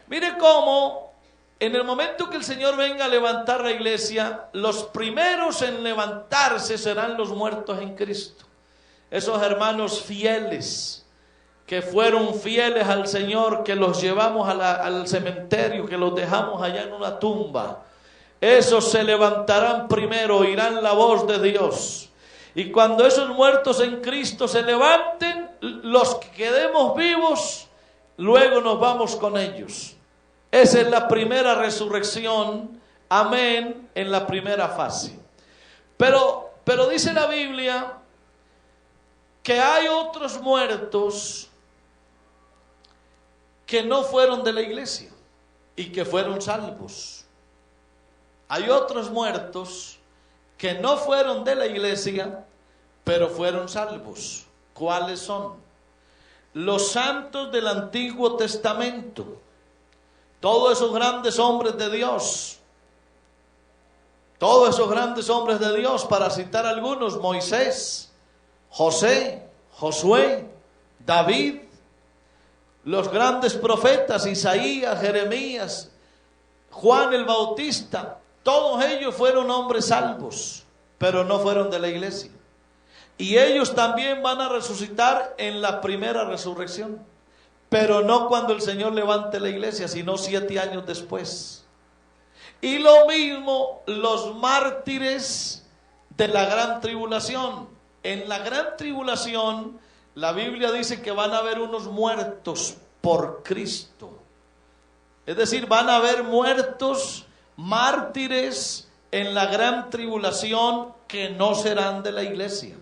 Mire cómo en el momento que el Señor venga a levantar la iglesia, los primeros en levantarse serán los muertos en Cristo. Esos hermanos fieles que fueron fieles al Señor, que los llevamos al cementerio, que los dejamos allá en una tumba, esos se levantarán primero, oirán la voz de Dios. Y cuando esos muertos en Cristo se levanten, los que quedemos vivos, luego nos vamos con ellos. Esa es la primera resurrección, amén, en la primera fase. Pero dice la Biblia que hay otros muertos que no fueron de la iglesia y que fueron salvos. Hay otros muertos que no fueron de la iglesia, pero fueron salvos. ¿Cuáles son? Los santos del Antiguo Testamento. Todos esos grandes hombres de Dios. Todos esos grandes hombres de Dios, para citar algunos: Moisés, José, Josué, David, los grandes profetas, Isaías, Jeremías, Juan el Bautista. Todos ellos fueron hombres salvos, pero no fueron de la iglesia. Y ellos también van a resucitar en la primera resurrección, pero no cuando el Señor levante la iglesia, sino 7 años después. Y lo mismo los mártires de la gran tribulación. En la gran tribulación, la Biblia dice que van a haber unos muertos por Cristo. Es decir, van a haber muertos, mártires en la gran tribulación, que no serán de la iglesia.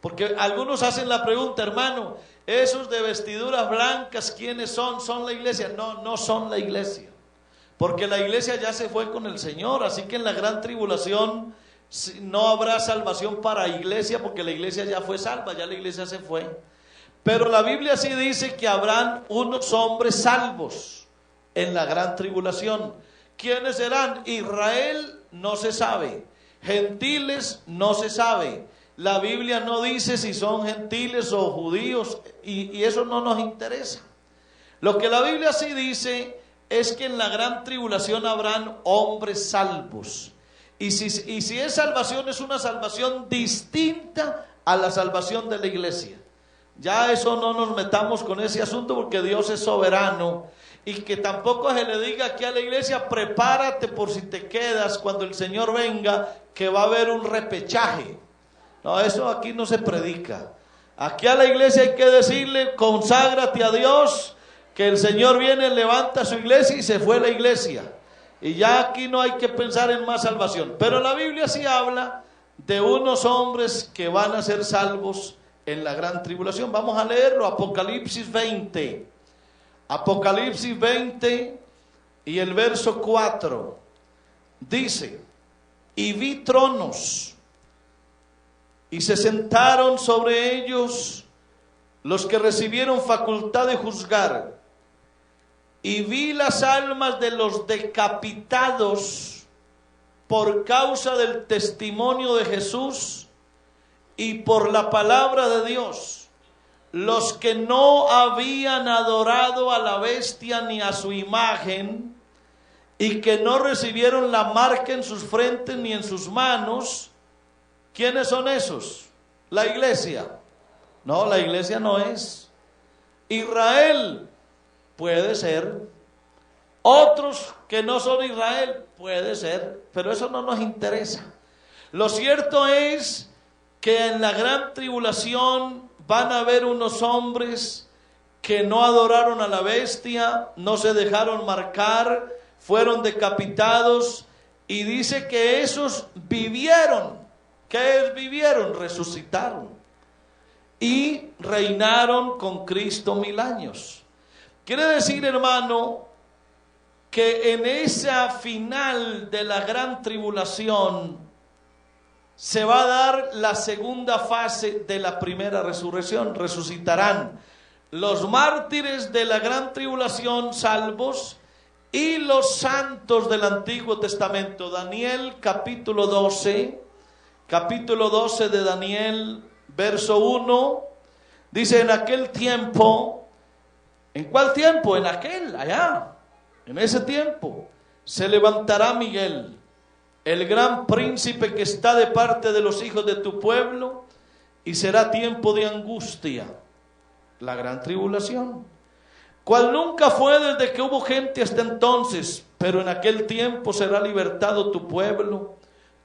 Porque algunos hacen la pregunta: hermano, esos de vestiduras blancas, ¿quiénes son? ¿Son la iglesia? No, no son la iglesia. Porque la iglesia ya se fue con el Señor. Así que en la gran tribulación no habrá salvación para iglesia, porque la iglesia ya fue salva, ya la iglesia se fue. Pero la Biblia sí dice que habrán unos hombres salvos en la gran tribulación. ¿Quiénes serán? Israel no se sabe, gentiles no se sabe. La Biblia no dice si son gentiles o judíos, y eso no nos interesa. Lo que la Biblia sí dice es que en la gran tribulación habrán hombres salvos. Y si es salvación, es una salvación distinta a la salvación de la iglesia. Ya eso no nos metamos con ese asunto, porque Dios es soberano. Y que tampoco se le diga aquí a la iglesia: prepárate por si te quedas cuando el Señor venga, que va a haber un repechaje. No, eso aquí no se predica. Aquí a la iglesia hay que decirle: conságrate a Dios, que el Señor viene, levanta su iglesia y se fue la iglesia. Y ya aquí no hay que pensar en más salvación. Pero la Biblia sí habla de unos hombres que van a ser salvos en la gran tribulación. Vamos a leerlo, Apocalipsis 20. Apocalipsis 20 y el verso 4. Dice: y vi tronos, y se sentaron sobre ellos los que recibieron facultad de juzgar. Y vi las almas de los decapitados por causa del testimonio de Jesús y por la palabra de Dios, los que no habían adorado a la bestia ni a su imagen, y que no recibieron la marca en sus frentes ni en sus manos. ¿Quiénes son esos? La iglesia. No, la iglesia no es. Israel puede ser. Otros que no son Israel puede ser, pero eso no nos interesa. Lo cierto es que en la gran tribulación van a haber unos hombres que no adoraron a la bestia, no se dejaron marcar, fueron decapitados, y dice que esos vivieron. ¿Qué es vivieron? Resucitaron y reinaron con Cristo 1000 años. Quiere decir, hermano, que en esa final de la gran tribulación se va a dar la segunda fase de la primera resurrección. Resucitarán los mártires de la gran tribulación salvos y los santos del Antiguo Testamento. Daniel capítulo 12 de Daniel, verso 1, dice: en aquel tiempo, ¿en cuál tiempo? En aquel, allá, en ese tiempo, se levantará Miguel, el gran príncipe que está de parte de los hijos de tu pueblo, y será tiempo de angustia, la gran tribulación, cual nunca fue desde que hubo gente hasta entonces, pero en aquel tiempo será libertado tu pueblo,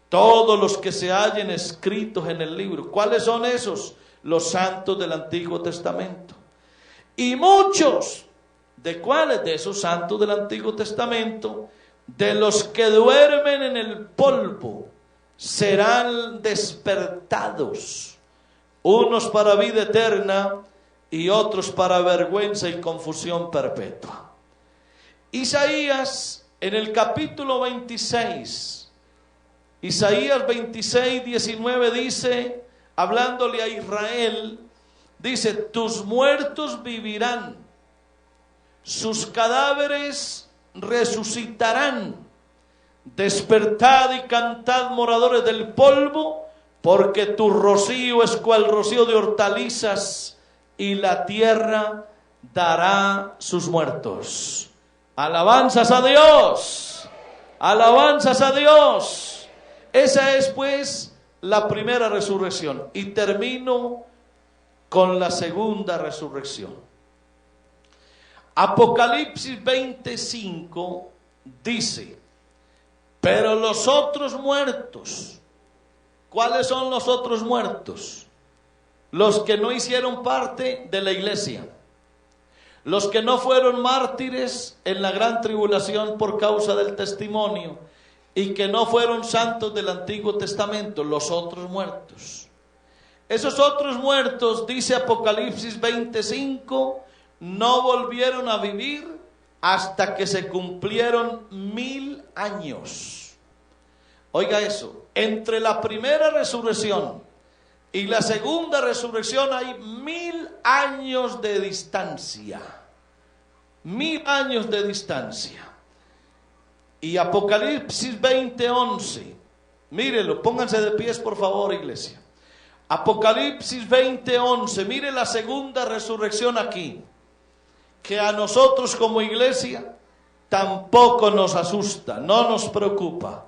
todos los que se hallen escritos en el libro. ¿Cuáles son esos? Los santos del Antiguo Testamento. Y muchos, ¿de cuáles? De esos santos del Antiguo Testamento, de los que duermen en el polvo, serán despertados, unos para vida eterna y otros para vergüenza y confusión perpetua. Isaías, en el capítulo 26, Isaías 26, 19 dice, hablándole a Israel, dice: tus muertos vivirán, sus cadáveres resucitarán. Despertad y cantad, moradores del polvo, porque tu rocío es cual rocío de hortalizas, y la tierra dará sus muertos. Alabanzas a Dios, alabanzas a Dios. Esa es pues la primera resurrección. Y termino con la segunda resurrección. Apocalipsis 25 dice: pero los otros muertos, ¿cuáles son los otros muertos? Los que no hicieron parte de la iglesia, los que no fueron mártires en la gran tribulación por causa del testimonio, y que no fueron santos del Antiguo Testamento, los otros muertos. Esos otros muertos, dice Apocalipsis 25, no volvieron a vivir hasta que se cumplieron 1000 años. Oiga eso, entre la primera resurrección y la segunda resurrección hay 1000 años de distancia. 1000 años de distancia. Y Apocalipsis 20:11, mírelo, pónganse de pies por favor, iglesia. Apocalipsis 20:11, mire la segunda resurrección aquí, que a nosotros como iglesia tampoco nos asusta, no nos preocupa,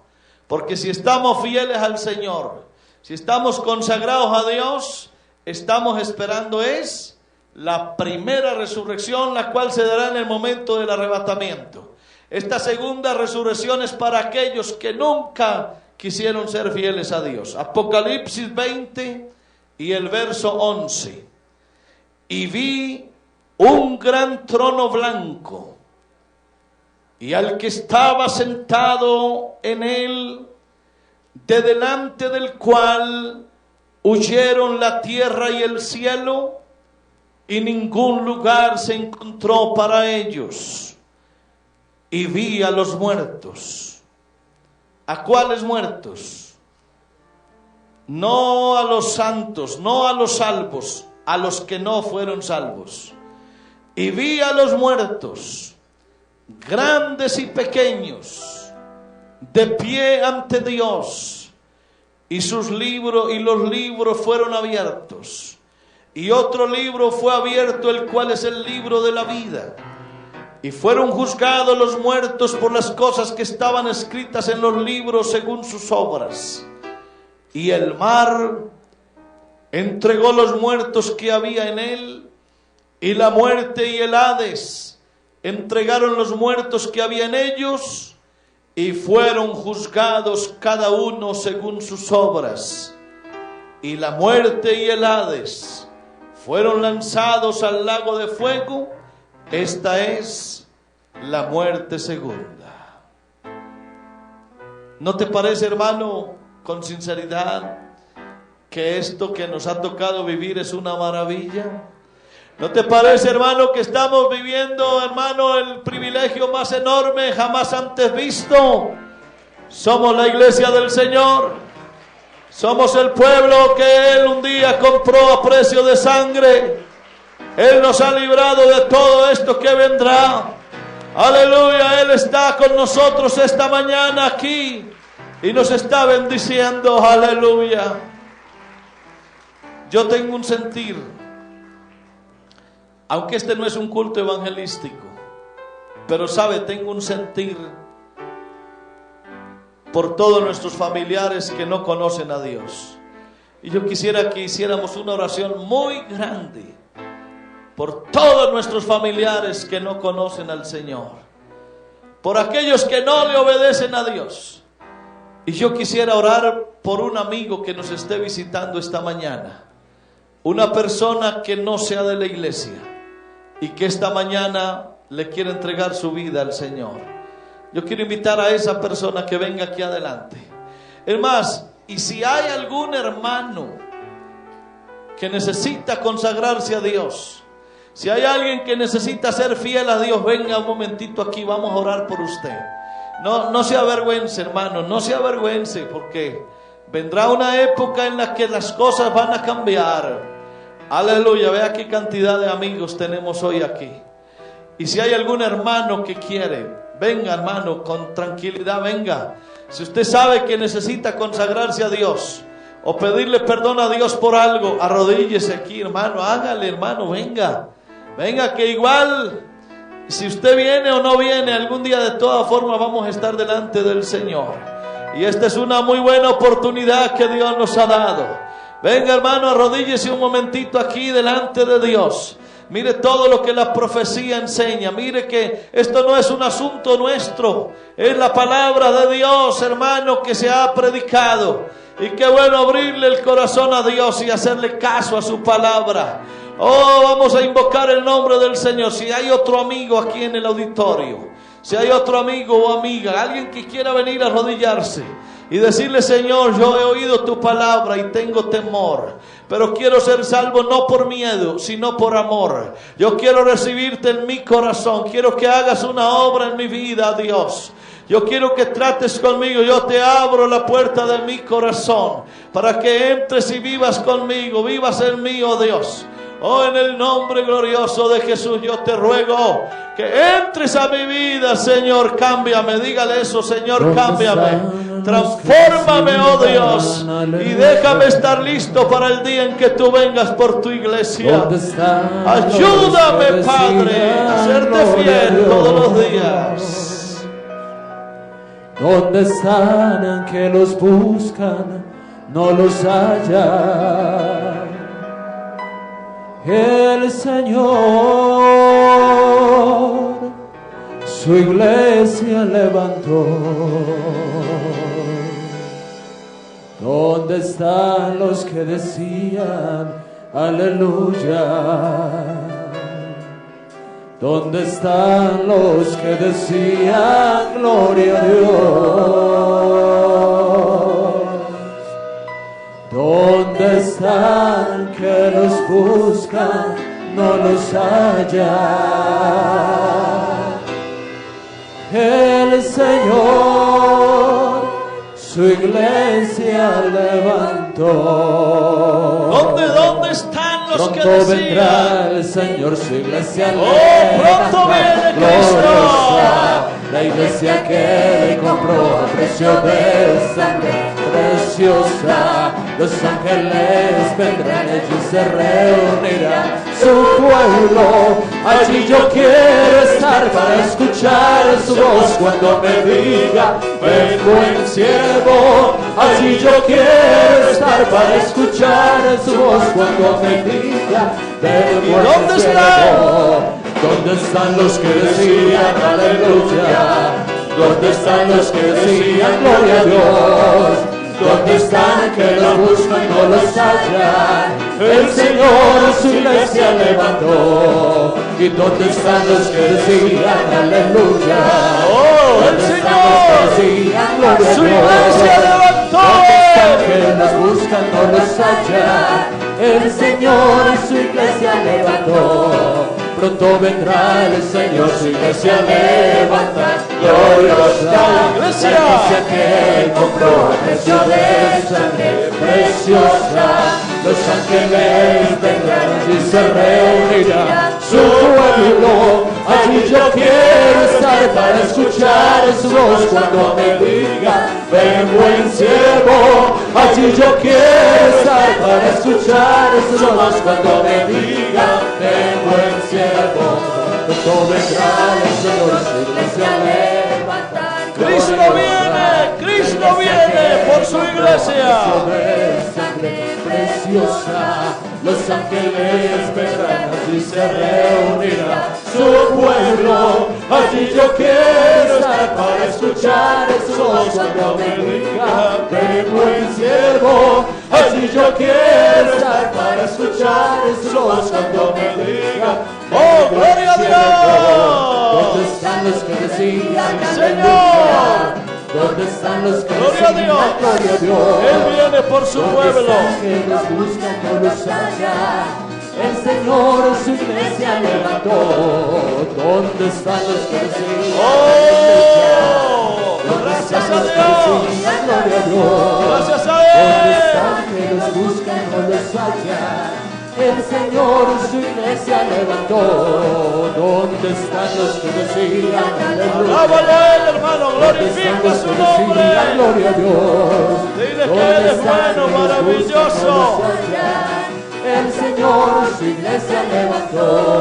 porque si estamos fieles al Señor, si estamos consagrados a Dios, estamos esperando es la primera resurrección, la cual se dará en el momento del arrebatamiento. Esta segunda resurrección es para aquellos que nunca quisieron ser fieles a Dios. Apocalipsis 20 y el verso 11. Y vi un gran trono blanco, y al que estaba sentado en él, de delante del cual huyeron la tierra y el cielo, y ningún lugar se encontró para ellos. Y vi a los muertos. ¿A cuáles muertos? No a los santos, no a los salvos, a los que no fueron salvos. Y vi a los muertos, grandes y pequeños, de pie ante Dios, y sus libros, y los libros fueron abiertos. Y otro libro fue abierto, el cual es el libro de la vida. Y fueron juzgados los muertos por las cosas que estaban escritas en los libros según sus obras. Y el mar entregó los muertos que había en él, y la muerte y el Hades entregaron los muertos que había en ellos, y fueron juzgados cada uno según sus obras. Y la muerte y el Hades fueron lanzados al lago de fuego. Esta es la muerte segunda. ¿No te parece, hermano, con sinceridad, que esto que nos ha tocado vivir es una maravilla? ¿No te parece, hermano, que estamos viviendo, hermano, el privilegio más enorme jamás antes visto? Somos la iglesia del Señor. Somos el pueblo que Él un día compró a precio de sangre. Él nos ha librado de todo esto que vendrá. Aleluya, Él está con nosotros esta mañana aquí y nos está bendiciendo. Aleluya. Yo tengo un sentir, aunque este no es un culto evangelístico, pero sabe, tengo un sentir por todos nuestros familiares que no conocen a Dios. Y yo quisiera que hiciéramos una oración muy grande por todos nuestros familiares que no conocen al Señor, por aquellos que no le obedecen a Dios. Y yo quisiera orar por un amigo que nos esté visitando esta mañana, una persona que no sea de la iglesia y que esta mañana le quiere entregar su vida al Señor. Yo quiero invitar a esa persona que venga aquí adelante. Es más, y si hay algún hermano que necesita consagrarse a Dios, si hay alguien que necesita ser fiel a Dios, venga un momentito aquí, vamos a orar por usted. No se avergüence, hermano, no se avergüence, porque vendrá una época en la que las cosas van a cambiar. Aleluya, vea qué cantidad de amigos tenemos hoy aquí. Y si hay algún hermano que quiere, venga, hermano, con tranquilidad, venga. Si usted sabe que necesita consagrarse a Dios o pedirle perdón a Dios por algo, arrodíllese aquí, hermano, hágale, hermano, venga. Venga, que igual, si usted viene o no viene, algún día de todas formas vamos a estar delante del Señor. Y esta es una muy buena oportunidad que Dios nos ha dado. Venga, hermano, arrodíllese un momentito aquí delante de Dios. Mire todo lo que la profecía enseña. Mire que esto no es un asunto nuestro, es la palabra de Dios, hermano, que se ha predicado. Y qué bueno abrirle el corazón a Dios y hacerle caso a su palabra. Oh, vamos a invocar el nombre del Señor. Si hay otro amigo aquí en el auditorio, si hay otro amigo o amiga, alguien que quiera venir a arrodillarse y decirle: Señor, yo he oído tu palabra y tengo temor, pero quiero ser salvo no por miedo, sino por amor. Yo quiero recibirte en mi corazón. Quiero que hagas una obra en mi vida, Dios. Yo quiero que trates conmigo. Yo te abro la puerta de mi corazón para que entres y vivas conmigo. Vivas en mí, oh Dios. Oh, en el nombre glorioso de Jesús, yo te ruego que entres a mi vida, Señor. Cámbiame, dígale eso: Señor, cámbiame, transfórmame, oh Dios, y déjame estar listo para el día en que tú vengas por tu iglesia. Ayúdame, Padre, a serte fiel todos los días. ¿Dónde están que los buscan, no los hallan? El Señor su iglesia levantó. ¿Dónde están los que decían aleluya? ¿Dónde están los que decían gloria a Dios? ¿Dónde están que los buscan, no los hallan? El Señor su iglesia levantó. ¿Dónde están los que Pronto decían? vendrá el Señor, su iglesia pronto viene Cristo. La iglesia que le compró a precio de sangre preciosa. Los ángeles vendrán, allí se reunirá su pueblo. Allí yo quiero estar para escuchar su voz cuando me diga: ven, buen siervo. Allí yo quiero estar para escuchar su voz cuando me diga: ven, buen siervo. ¿Dónde están los que decían aleluya? ¿Dónde están los que decían gloria a Dios? ¿Dónde están que los buscan y no los hallan? El Señor su iglesia levantó. ¿Y dónde están los que decían aleluya? Oh, el Señor su iglesia levantó. ¿Dónde están que los buscan y no los hallan? El Señor su iglesia levantó. pronto vendrá el Señor, su iglesia levantar, gloriosa la iglesia que Él compró a precio de sangre preciosa. Los ángeles vendrán y se reunirá su pueblo. Allí yo quiero estar para escuchar su voz cuando me diga, ven buen siervo. Allí yo quiero estar para escuchar su voz cuando me diga, ven buen siervo. Pronto vendrá el Señor, su iglesia levantar. Cristo viene por su iglesia. Preciosa, los ángeles vendrán, allí se reunirá su pueblo. Allí yo quiero estar para escuchar su voz cuando me diga, ven buen siervo. Allí yo quiero estar para escuchar su voz cuando me diga, ¡oh, gloria a Dios! ¿Dónde están los que decían, Señor? ¿Dónde están los que ¡Gloria a decían, Dios! gloria a Dios? Él viene por su pueblo. Que los buscan, no los halla. El Señor su iglesia levantó. ¿Dónde están los que decían? ¡Oh! ¡Gracias a Dios! Gloria a Dios. ¡Gracias a ¿Dónde Él! están que los buscan, no los halla? El Señor su iglesia levantó. ¿Dónde están los que decían, aleluya? ¡Alábalo a Él, hermano! ¡Glorifica su nombre! Gloria a Dios. Dile que Él es bueno, maravilloso. El Señor su iglesia levantó.